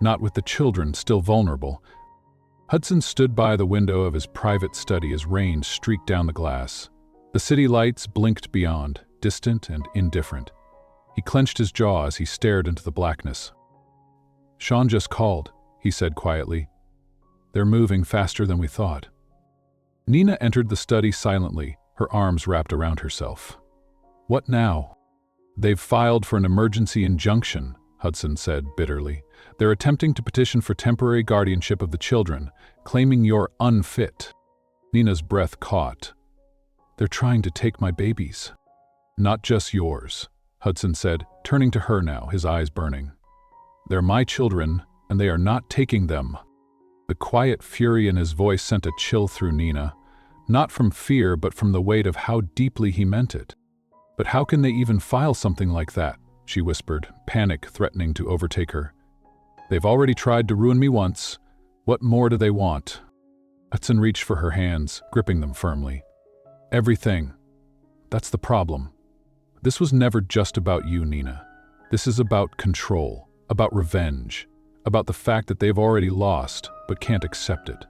Not with the children still vulnerable. Hudson stood by the window of his private study as rain streaked down the glass. The city lights blinked beyond, distant and indifferent. He clenched his jaw as he stared into the blackness. "Sean just called," he said quietly. "They're moving faster than we thought." Nina entered the study silently, her arms wrapped around herself. "What now?" "They've filed for an emergency injunction," Hudson said bitterly. "They're attempting to petition for temporary guardianship of the children, claiming you're unfit." Nina's breath caught. "They're trying to take my babies." "Not just yours," Hudson said, turning to her now, his eyes burning. "They're my children, and they are not taking them." The quiet fury in his voice sent a chill through Nina, not from fear but from the weight of how deeply he meant it. "But how can they even file something like that?" she whispered, panic threatening to overtake her. "They've already tried to ruin me once. What more do they want?" Hudson reached for her hands, gripping them firmly. "Everything. That's the problem. This was never just about you, Nina. This is about control, about revenge, about the fact that they've already lost, but can't accept it."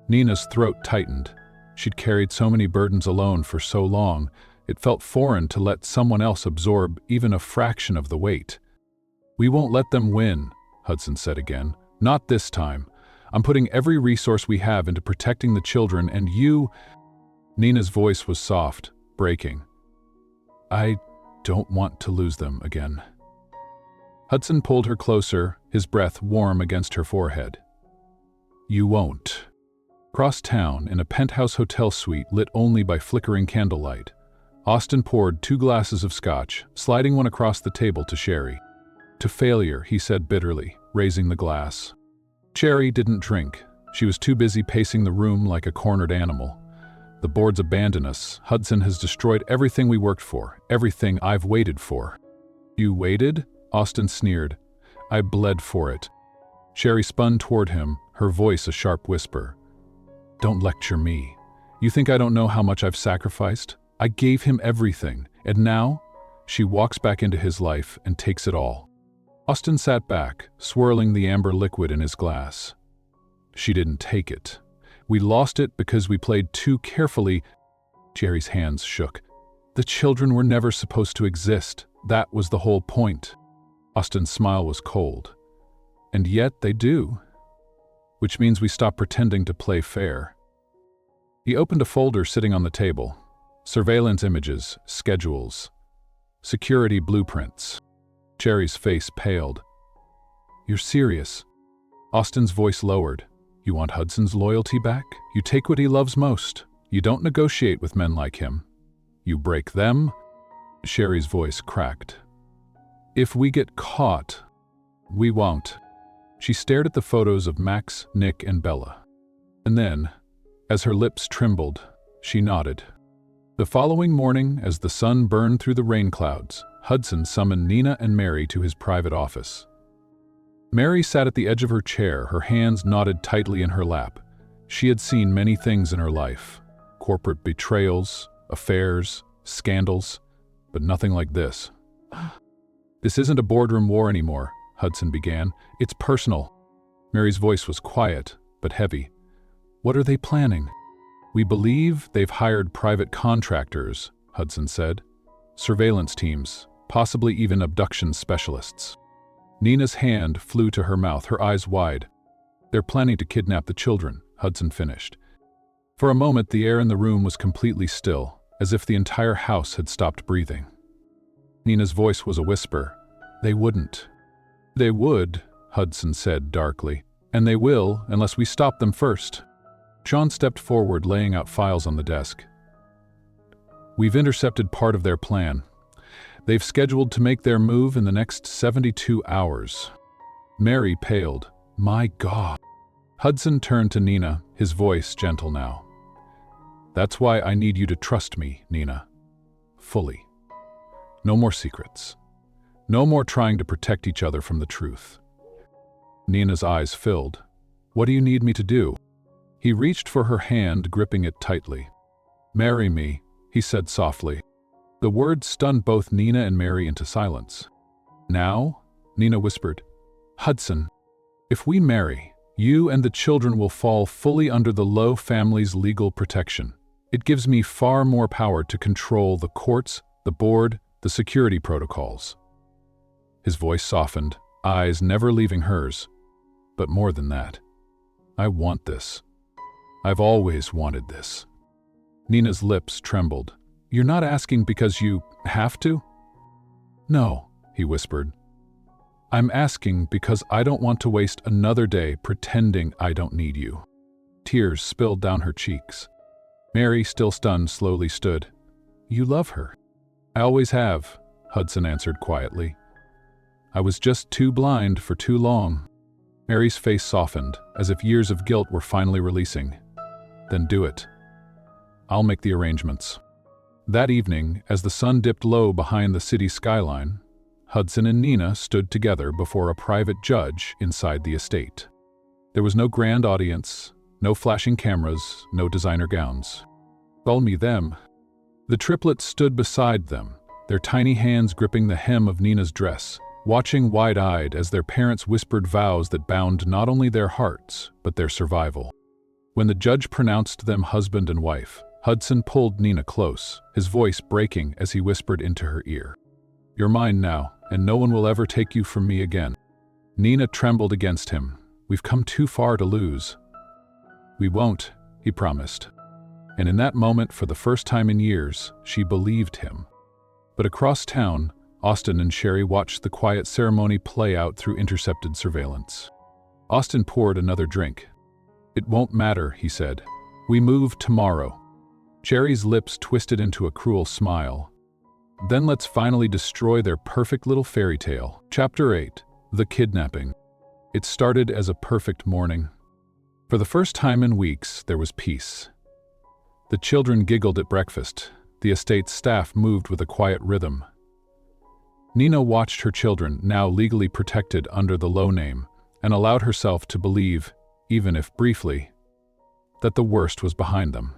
Nina's throat tightened. She'd carried so many burdens alone for so long, it felt foreign to let someone else absorb even a fraction of the weight. "We won't let them win," Hudson said again. "Not this time. I'm putting every resource we have into protecting the children, and you—" Nina's voice was soft, breaking. "I don't want to lose them again." Hudson pulled her closer, his breath warm against her forehead. "You won't." Across town, in a penthouse hotel suite lit only by flickering candlelight, Austin poured 2 glasses of scotch, sliding one across the table to Sherry. "To failure," he said bitterly, raising the glass. Sherry didn't drink. She was too busy pacing the room like a cornered animal. "The board's abandoned us. Hudson has destroyed everything we worked for, everything I've waited for." "You waited?" Austin sneered. "I bled for it." Sherry spun toward him, her voice a sharp whisper. "Don't lecture me. You think I don't know how much I've sacrificed? I gave him everything, and now?" She walks back into his life and takes it all. Austin sat back, swirling the amber liquid in his glass. "She didn't take it. We lost it because we played too carefully." Sherry's hands shook. "The children were never supposed to exist. That was the whole point." Austin's smile was cold. "And yet they do. Which means we stop pretending to play fair." He opened a folder sitting on the table. Surveillance images, schedules, security blueprints. Sherry's face paled. "You're serious?" Austin's voice lowered. "You want Hudson's loyalty back? You take what he loves most. You don't negotiate with men like him. You break them?" Sherry's voice cracked. "If we get caught, we won't." She stared at the photos of Max, Nick, and Bella. And then, as her lips trembled, she nodded. The following morning, as the sun burned through the rain clouds, Hudson summoned Nina and Mary to his private office. Mary sat at the edge of her chair, her hands knotted tightly in her lap. She had seen many things in her life: corporate betrayals, affairs, scandals, but nothing like this. "This isn't a boardroom war anymore," Hudson began. "It's personal." Mary's voice was quiet, but heavy. "What are they planning?" "We believe they've hired private contractors," Hudson said. Surveillance teams, possibly even abduction specialists. Nina's hand flew to her mouth, her eyes wide. They're planning to kidnap the children, Hudson finished. For a moment, the air in the room was completely still, as if the entire house had stopped breathing. Nina's voice was a whisper. They wouldn't. They would, Hudson said darkly. And they will, unless we stop them first. Sean stepped forward, laying out files on the desk. We've intercepted part of their plan. They've scheduled to make their move in the next 72 hours. Mary paled. My God. Hudson turned to Nina, his voice gentle now. That's why I need you to trust me, Nina. Fully. No more secrets. No more trying to protect each other from the truth. Nina's eyes filled. What do you need me to do? He reached for her hand, gripping it tightly. Marry me, he said softly. The words stunned both Nina and Mary into silence. Now? Nina whispered. Hudson, if we marry, you and the children will fall fully under the Low family's legal protection. It gives me far more power to control the courts, the board, the security protocols. His voice softened, eyes never leaving hers. But more than that, I want this. I've always wanted this. Nina's lips trembled. You're not asking because you have to? No, he whispered. I'm asking because I don't want to waste another day pretending I don't need you. Tears spilled down her cheeks. Mary, still stunned, slowly stood. You love her. I always have, Hudson answered quietly. I was just too blind for too long. Mary's face softened, as if years of guilt were finally releasing. Then do it. I'll make the arrangements. That evening, as the sun dipped low behind the city skyline, Hudson and Nina stood together before a private judge inside the estate. There was no grand audience, no flashing cameras, no designer gowns. Only them. The triplets stood beside them, their tiny hands gripping the hem of Nina's dress, watching wide-eyed as their parents whispered vows that bound not only their hearts, but their survival. When the judge pronounced them husband and wife, Hudson pulled Nina close, his voice breaking as he whispered into her ear. You're mine now, and no one will ever take you from me again. Nina trembled against him. We've come too far to lose. We won't, he promised. And in that moment, for the first time in years, she believed him. But across town, Austin and Sherry watched the quiet ceremony play out through intercepted surveillance. Austin poured another drink. It won't matter, he said. We move tomorrow. Sherry's lips twisted into a cruel smile. Then let's finally destroy their perfect little fairy tale. Chapter 8. The Kidnapping. It started as a perfect morning. For the first time in weeks, there was peace. The children giggled at breakfast. The estate's staff moved with a quiet rhythm. Nina watched her children, now legally protected under the Low name, and allowed herself to believe, even if briefly, that the worst was behind them.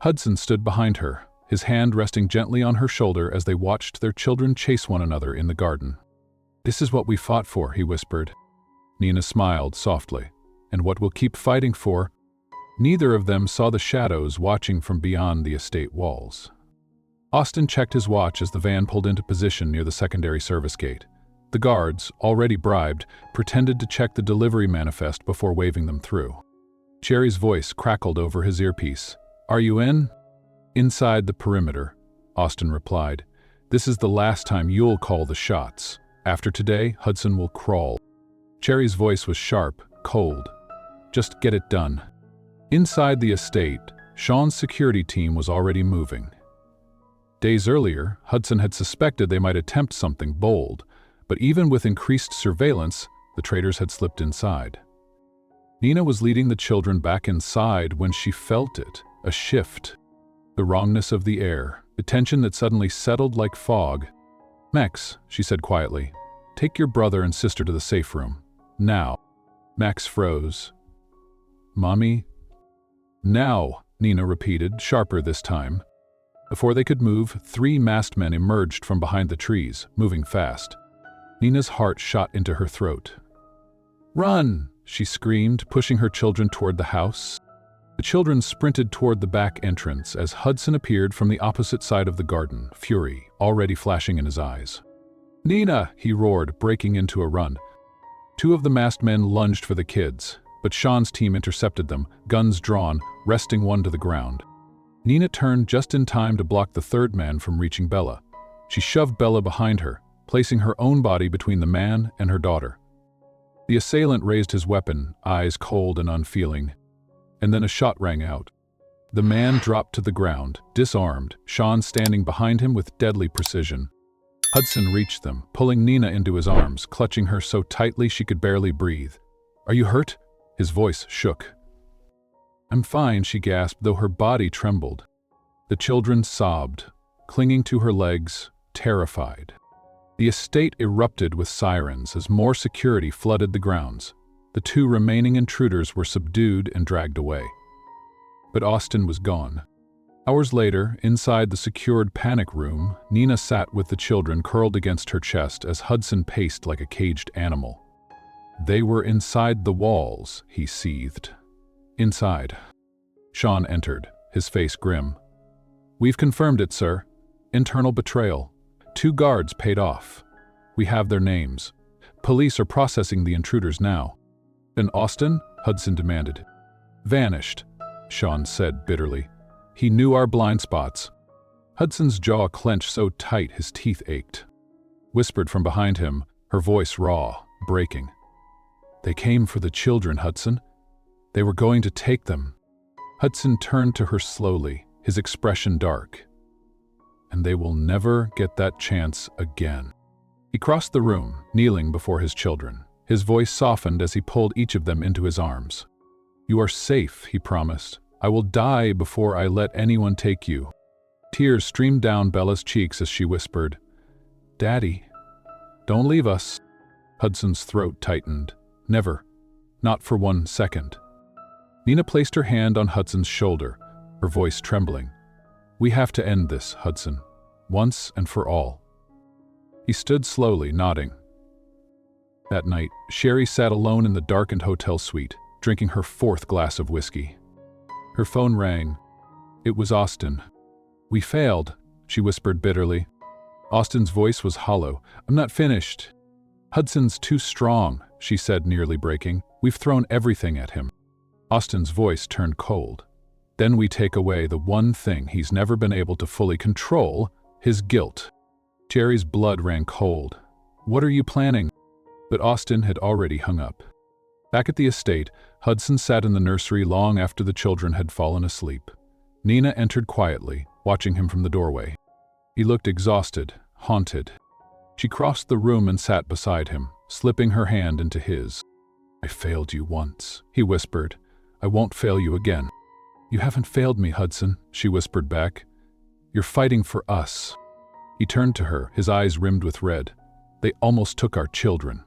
Hudson stood behind her, his hand resting gently on her shoulder as they watched their children chase one another in the garden. This is what we fought for, he whispered. Nina smiled softly. And what we'll keep fighting for? Neither of them saw the shadows watching from beyond the estate walls. Austin checked his watch as the van pulled into position near the secondary service gate. The guards, already bribed, pretended to check the delivery manifest before waving them through. Sherry's voice crackled over his earpiece. Are you in? Inside the perimeter, Austin replied. This is the last time you'll call the shots. After today, Hudson will crawl. Sherry's voice was sharp, cold. Just get it done. Inside the estate, Sean's security team was already moving. Days earlier, Hudson had suspected they might attempt something bold, but even with increased surveillance, the traitors had slipped inside. Nina was leading the children back inside when she felt it, a shift. The wrongness of the air, the tension that suddenly settled like fog. Max, she said quietly, take your brother and sister to the safe room. Now. Max froze. Mommy? Now, Nina repeated, sharper this time. Before they could move, 3 masked men emerged from behind the trees, moving fast. Nina's heart shot into her throat. Run! She screamed, pushing her children toward the house. The children sprinted toward the back entrance as Hudson appeared from the opposite side of the garden, fury already flashing in his eyes. "Nina!" he roared, breaking into a run. Two of the masked men lunged for the kids, but Sean's team intercepted them, guns drawn, wresting one to the ground. Nina turned just in time to block the third man from reaching Bella. She shoved Bella behind her, placing her own body between the man and her daughter. The assailant raised his weapon, eyes cold and unfeeling, and then a shot rang out. The man dropped to the ground, disarmed, Sean standing behind him with deadly precision. Hudson reached them, pulling Nina into his arms, clutching her so tightly she could barely breathe. "Are you hurt?" His voice shook. "I'm fine," she gasped, though her body trembled. The children sobbed, clinging to her legs, terrified. The estate erupted with sirens as more security flooded the grounds. The two remaining intruders were subdued and dragged away. But Austin was gone. Hours later, inside the secured panic room, Nina sat with the children curled against her chest as Hudson paced like a caged animal. "They were inside the walls," he seethed. "Inside." Sean entered, his face grim. "We've confirmed it, sir. Internal betrayal. 2 guards paid off. We have their names. Police are processing the intruders now." "And Austin?" Hudson demanded. "Vanished," Sean said bitterly. "He knew our blind spots." Hudson's jaw clenched so tight his teeth ached. Whispered from behind him, her voice raw, breaking. "They came for the children, Hudson. They were going to take them." Hudson turned to her slowly, his expression dark. "And they will never get that chance again." He crossed the room, kneeling before his children. His voice softened as he pulled each of them into his arms. "You are safe," he promised. "I will die before I let anyone take you." Tears streamed down Bella's cheeks as she whispered, "Daddy, don't leave us." Hudson's throat tightened. "Never. Not for 1 second." Nina placed her hand on Hudson's shoulder, her voice trembling. "We have to end this, Hudson. Once and for all." He stood slowly, nodding. That night, Sherry sat alone in the darkened hotel suite, drinking her 4th glass of whiskey. Her phone rang. It was Austin. "We failed," she whispered bitterly. Austin's voice was hollow. "I'm not finished." "Hudson's too strong," she said, nearly breaking. "We've thrown everything at him." Austin's voice turned cold. "Then we take away the one thing he's never been able to fully control, his guilt." Sherry's blood ran cold. "What are you planning?" But Austin had already hung up. Back at the estate, Hudson sat in the nursery long after the children had fallen asleep. Nina entered quietly, watching him from the doorway. He looked exhausted, haunted. She crossed the room and sat beside him, slipping her hand into his. "I failed you once," he whispered. "I won't fail you again." "You haven't failed me, Hudson," she whispered back. "You're fighting for us." He turned to her, his eyes rimmed with red. "They almost took our children."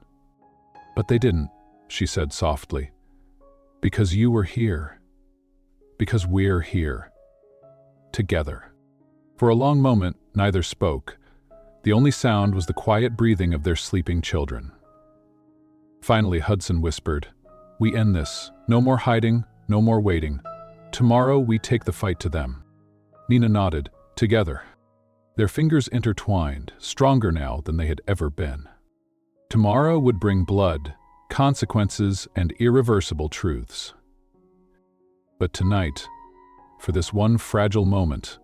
"But they didn't," she said softly. "Because you were here. Because we're here. Together." For a long moment, neither spoke. The only sound was the quiet breathing of their sleeping children. Finally, Hudson whispered, "We end this. No more hiding, no more waiting. Tomorrow we take the fight to them." Nina nodded. "Together." Their fingers intertwined, stronger now than they had ever been. Tomorrow would bring blood, consequences, and irreversible truths. But tonight, for this one fragile moment,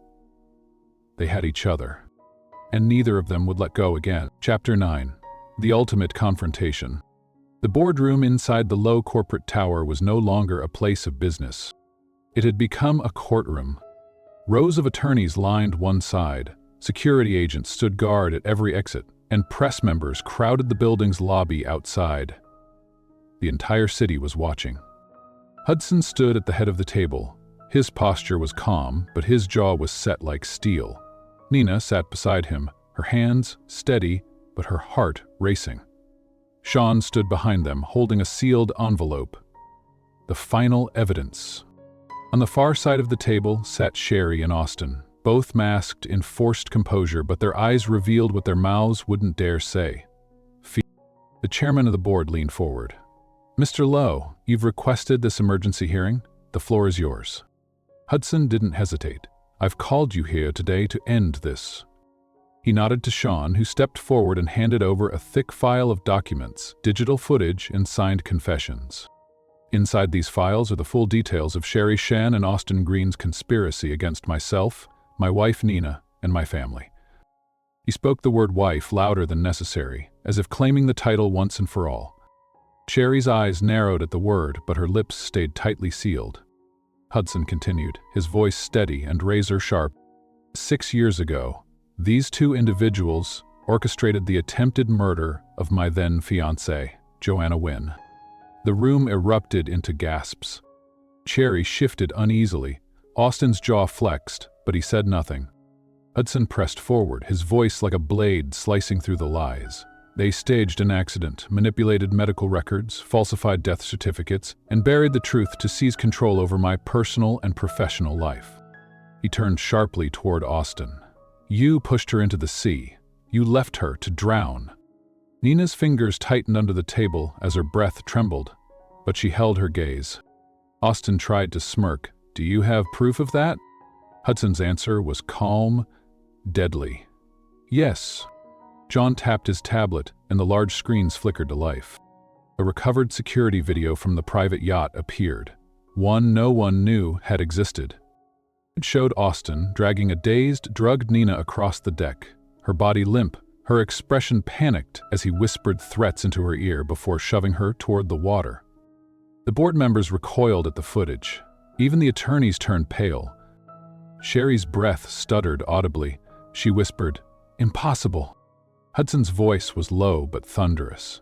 they had each other. And neither of them would let go again. Chapter 9. The Ultimate Confrontation. The boardroom inside the Low corporate tower was no longer a place of business. It had become a courtroom. Rows of attorneys lined one side, security agents stood guard at every exit, and press members crowded the building's lobby outside. The entire city was watching. Hudson stood at the head of the table. His posture was calm, but his jaw was set like steel. Nina sat beside him, her hands steady, but her heart racing. Sean stood behind them, holding a sealed envelope. The final evidence. On the far side of the table sat Sherry and Austin, both masked in forced composure, but their eyes revealed what their mouths wouldn't dare say. Fear. The chairman of the board leaned forward. "Mr. Low, you've requested this emergency hearing. the floor is yours." Hudson didn't hesitate. "I've called you here today to end this." He nodded to Sean, who stepped forward and handed over a thick file of documents, digital footage, and signed confessions. Inside these files are the full details of Sherry Shan and Austin Green's conspiracy against myself, my wife Nina, and my family. He spoke the word wife louder than necessary, as if claiming the title once and for all. Sherry's eyes narrowed at the word, but her lips stayed tightly sealed. Hudson continued, his voice steady and razor-sharp. 6 years ago, these two individuals orchestrated the attempted murder of my then-fiancée, Joanna Wynn. The room erupted into gasps. Sherry shifted uneasily. Austin's jaw flexed, but he said nothing. Hudson pressed forward, his voice like a blade slicing through the lies. They staged an accident, manipulated medical records, falsified death certificates, and buried the truth to seize control over my personal and professional life. He turned sharply toward Austin. "You pushed her into the sea. You left her to drown." Nina's fingers tightened under the table as her breath trembled, but she held her gaze. Austin tried to smirk. "Do you have proof of that?" Hudson's answer was calm, deadly. "Yes." John tapped his tablet, and the large screens flickered to life. A recovered security video from the private yacht appeared, one no one knew had existed. It showed Austin dragging a dazed, drugged Nina across the deck, her body limp, her expression panicked as he whispered threats into her ear before shoving her toward the water. The board members recoiled at the footage. Even the attorneys turned pale. Sherry's breath stuttered audibly. She whispered, "Impossible." Hudson's voice was low but thunderous.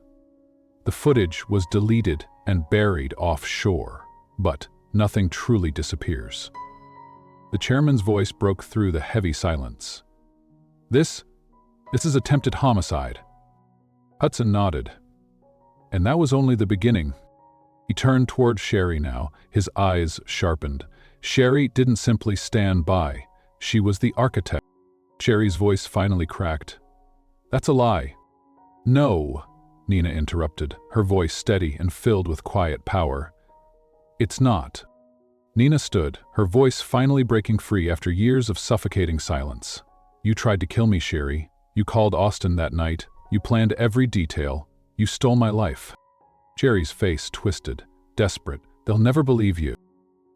The footage was deleted and buried offshore, but nothing truly disappears. The chairman's voice broke through the heavy silence. This is attempted homicide." Hudson nodded. And that was only the beginning. He turned toward Sherry now, his eyes sharpened. Sherry didn't simply stand by. She was the architect. Sherry's voice finally cracked. "That's a lie." "No," Nina interrupted, her voice steady and filled with quiet power. "It's not." Nina stood, her voice finally breaking free after years of suffocating silence. "You tried to kill me, Sherry. You called Austin that night. You planned every detail. You stole my life." Sherry's face twisted, desperate. "They'll never believe you."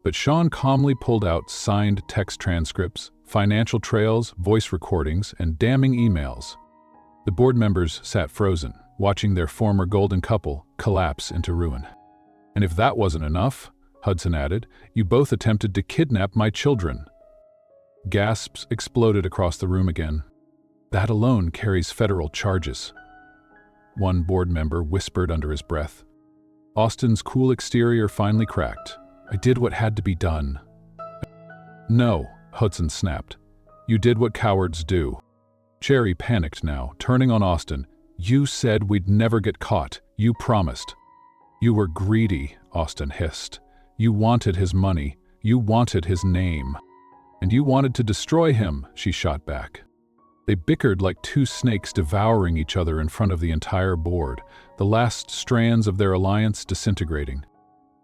But Sean calmly pulled out signed text transcripts, financial trails, voice recordings, and damning emails. The board members sat frozen, watching their former golden couple collapse into ruin. "And if that wasn't enough," Hudson added, "you both attempted to kidnap my children." Gasps exploded across the room again. "That alone carries federal charges," one board member whispered under his breath. Austin's cool exterior finally cracked. "I did what had to be done." "No," Hudson snapped. "You did what cowards do." Sherry panicked now, turning on Austin. "You said we'd never get caught. You promised." "You were greedy," Austin hissed. "You wanted his money. You wanted his name. And you wanted to destroy him," she shot back. They bickered like two snakes devouring each other in front of the entire board, the last strands of their alliance disintegrating.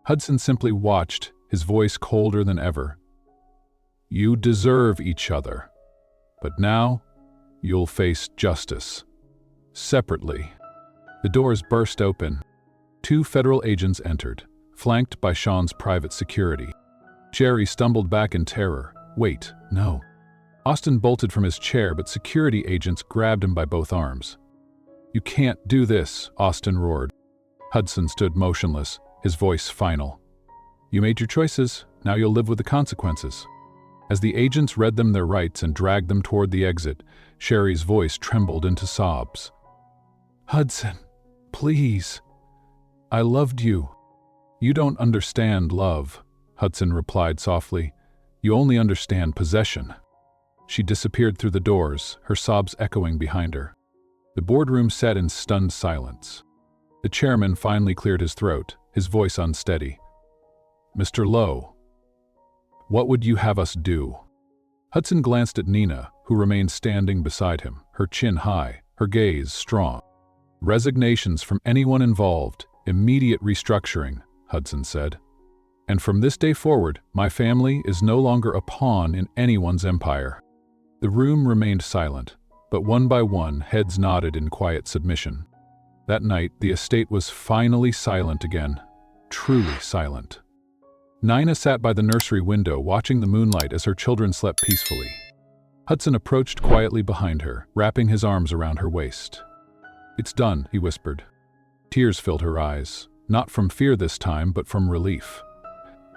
Hudson simply watched, his voice colder than ever. "You deserve each other. But now, you'll face justice. Separately." The doors burst open. 2 federal agents entered, flanked by Sean's private security. Sherry stumbled back in terror. "Wait, no." Austin bolted from his chair, but security agents grabbed him by both arms. "You can't do this," Austin roared. Hudson stood motionless, his voice final. "You made your choices, now you'll live with the consequences." As the agents read them their rights and dragged them toward the exit, Sherry's voice trembled into sobs. "Hudson, please. I loved you." "You don't understand love," Hudson replied softly. "You only understand possession." She disappeared through the doors, her sobs echoing behind her. The boardroom sat in stunned silence. The chairman finally cleared his throat, his voice unsteady. "Mr. Low, what would you have us do?" Hudson glanced at Nina, who remained standing beside him, her chin high, her gaze strong. "Resignations from anyone involved, immediate restructuring," Hudson said. And from this day forward, my family is no longer a pawn in anyone's empire." The room remained silent, but one by one, heads nodded in quiet submission. That night, the estate was finally silent again, truly silent. Nina sat by the nursery window, watching the moonlight as her children slept peacefully. Hudson approached quietly behind her, wrapping his arms around her waist. "It's done," he whispered. Tears filled her eyes, not from fear this time, but from relief.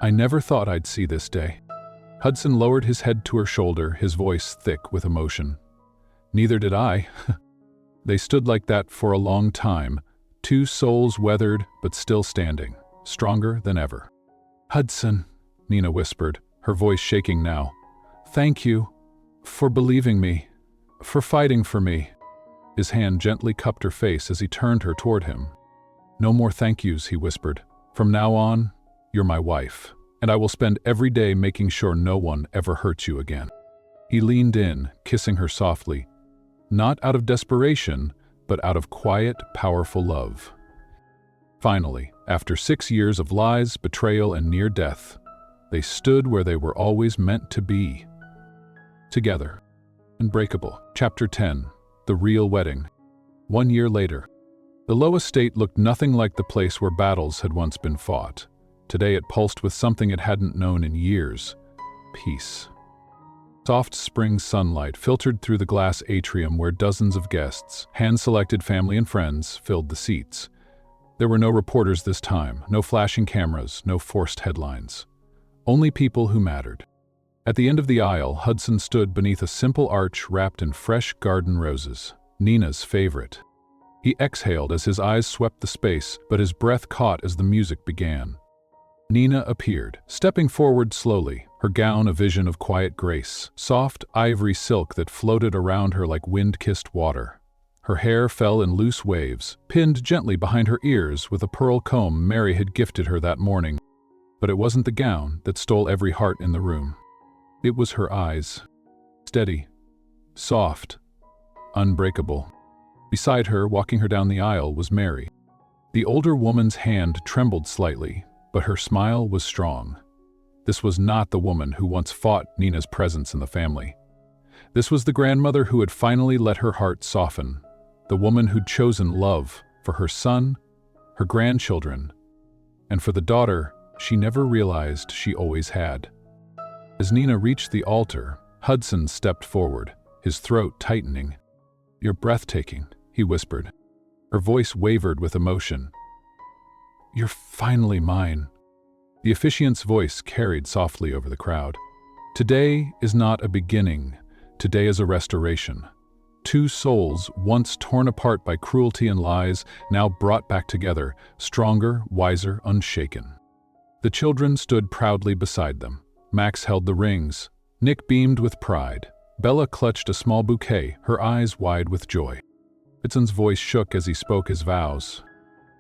"I never thought I'd see this day." Hudson lowered his head to her shoulder, his voice thick with emotion. "Neither did I." They stood like that for a long time, two souls weathered but still standing, stronger than ever. "Hudson," Nina whispered, her voice shaking now. "Thank you for believing me, for fighting for me." His hand gently cupped her face as he turned her toward him. "No more thank yous," he whispered. "From now on, you're my wife, and I will spend every day making sure no one ever hurts you again." He leaned in, kissing her softly, not out of desperation, but out of quiet, powerful love. Finally, after 6 years of lies, betrayal, and near death, they stood where they were always meant to be. Together. Unbreakable. Chapter 10. The Real Wedding. 1 year later. The Low estate looked nothing like the place where battles had once been fought. Today it pulsed with something it hadn't known in years: peace. Soft spring sunlight filtered through the glass atrium where dozens of guests, hand-selected family and friends, filled the seats. There were no reporters this time, no flashing cameras, no forced headlines. Only people who mattered. At the end of the aisle, Hudson stood beneath a simple arch wrapped in fresh garden roses, Nina's favorite. He exhaled as his eyes swept the space, but his breath caught as the music began. Nina appeared, stepping forward slowly, her gown a vision of quiet grace, soft ivory silk that floated around her like wind-kissed water. Her hair fell in loose waves, pinned gently behind her ears with a pearl comb Mary had gifted her that morning. But it wasn't the gown that stole every heart in the room. It was her eyes. Steady, soft, unbreakable. Beside her, walking her down the aisle, was Mary. The older woman's hand trembled slightly, but her smile was strong. This was not the woman who once fought Nina's presence in the family. This was the grandmother who had finally let her heart soften, the woman who'd chosen love for her son, her grandchildren, and for the daughter she never realized she always had. As Nina reached the altar, Hudson stepped forward, his throat tightening. "You're breathtaking," he whispered. Her voice wavered with emotion. "You're finally mine." The officiant's voice carried softly over the crowd. "Today is not a beginning. Today is a restoration. Two souls, once torn apart by cruelty and lies, now brought back together, stronger, wiser, unshaken." The children stood proudly beside them. Max held the rings. Nick beamed with pride. Bella clutched a small bouquet, her eyes wide with joy. Hudson's voice shook as he spoke his vows.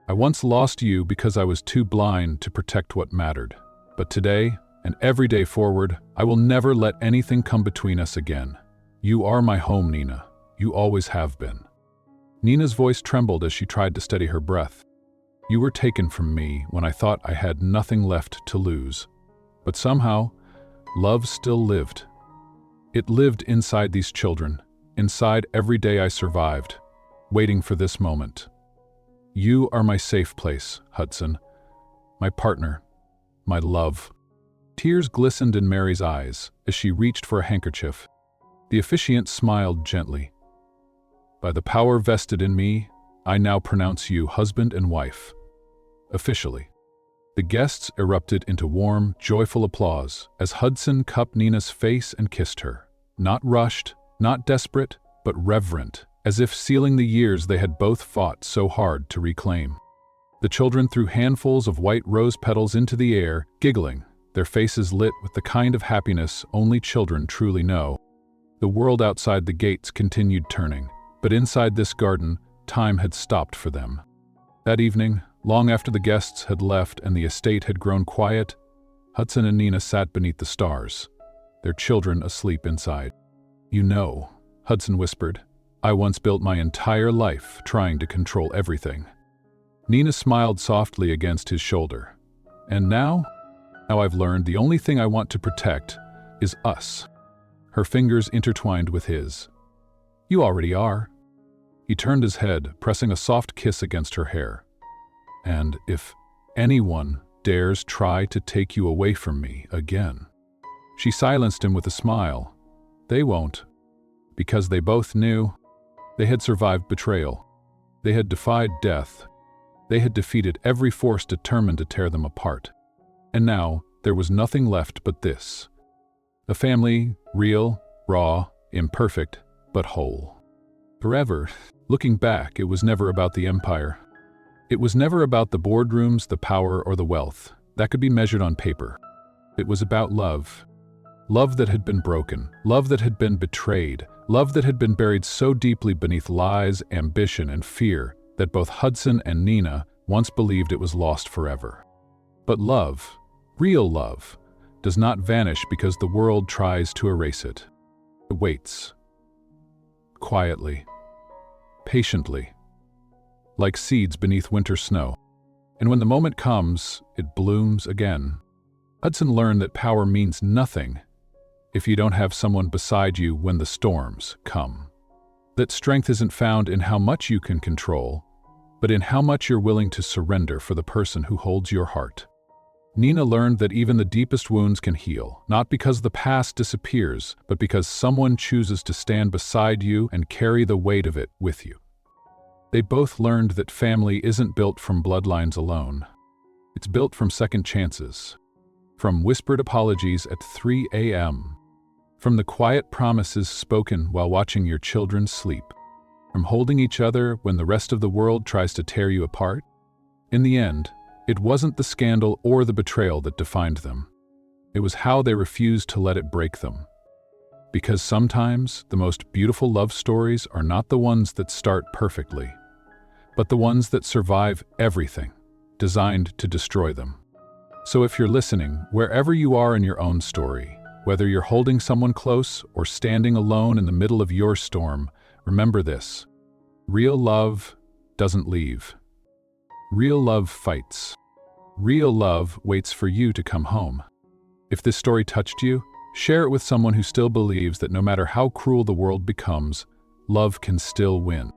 "I once lost you because I was too blind to protect what mattered. But today, and every day forward, I will never let anything come between us again. You are my home, Nina. You always have been." Nina's voice trembled as she tried to steady her breath. "You were taken from me when I thought I had nothing left to lose. But somehow, love still lived. It lived inside these children, inside every day I survived, waiting for this moment. You are my safe place, Hudson. My partner. My love." Tears glistened in Mary's eyes as she reached for a handkerchief. The officiant smiled gently. "By the power vested in me, I now pronounce you husband and wife. Officially." The guests erupted into warm, joyful applause as Hudson cupped Nina's face and kissed her. Not rushed, not desperate, but reverent, as if sealing the years they had both fought so hard to reclaim. The children threw handfuls of white rose petals into the air, giggling, their faces lit with the kind of happiness only children truly know. The world outside the gates continued turning, but inside this garden, time had stopped for them. That evening, long after the guests had left and the estate had grown quiet, Hudson and Nina sat beneath the stars, their children asleep inside. "You know," Hudson whispered, "I once built my entire life trying to control everything." Nina smiled softly against his shoulder. "And now?" Now I've learned the only thing I want to protect is us." Her fingers intertwined with his. "You already are." He turned his head, pressing a soft kiss against her hair. "And if anyone dares try to take you away from me again." She silenced him with a smile. "They won't." Because they both knew they had survived betrayal. They had defied death. They had defeated every force determined to tear them apart. And now there was nothing left but this. A family, real, raw, imperfect, but whole. Forever, looking back, it was never about the empire. It was never about the boardrooms, the power, or the wealth that could be measured on paper. It was about love. Love that had been broken, love that had been betrayed, love that had been buried so deeply beneath lies, ambition, and fear that both Hudson and Nina once believed it was lost forever. But love, real love, does not vanish because the world tries to erase it. It waits. Quietly. Patiently. Like seeds beneath winter snow. And when the moment comes, it blooms again. Hudson learned that power means nothing if you don't have someone beside you when the storms come. That strength isn't found in how much you can control, but in how much you're willing to surrender for the person who holds your heart. Nina learned that even the deepest wounds can heal, not because the past disappears, but because someone chooses to stand beside you and carry the weight of it with you. They both learned that family isn't built from bloodlines alone. It's built from second chances, from whispered apologies at 3 a.m., from the quiet promises spoken while watching your children sleep, from holding each other when the rest of the world tries to tear you apart. In the end, it wasn't the scandal or the betrayal that defined them. It was how they refused to let it break them. Because sometimes the most beautiful love stories are not the ones that start perfectly, but the ones that survive everything designed to destroy them. So if you're listening, wherever you are in your own story, whether you're holding someone close or standing alone in the middle of your storm, remember this: real love doesn't leave. Real love fights. Real love waits for you to come home. If this story touched you, share it with someone who still believes that no matter how cruel the world becomes, love can still win.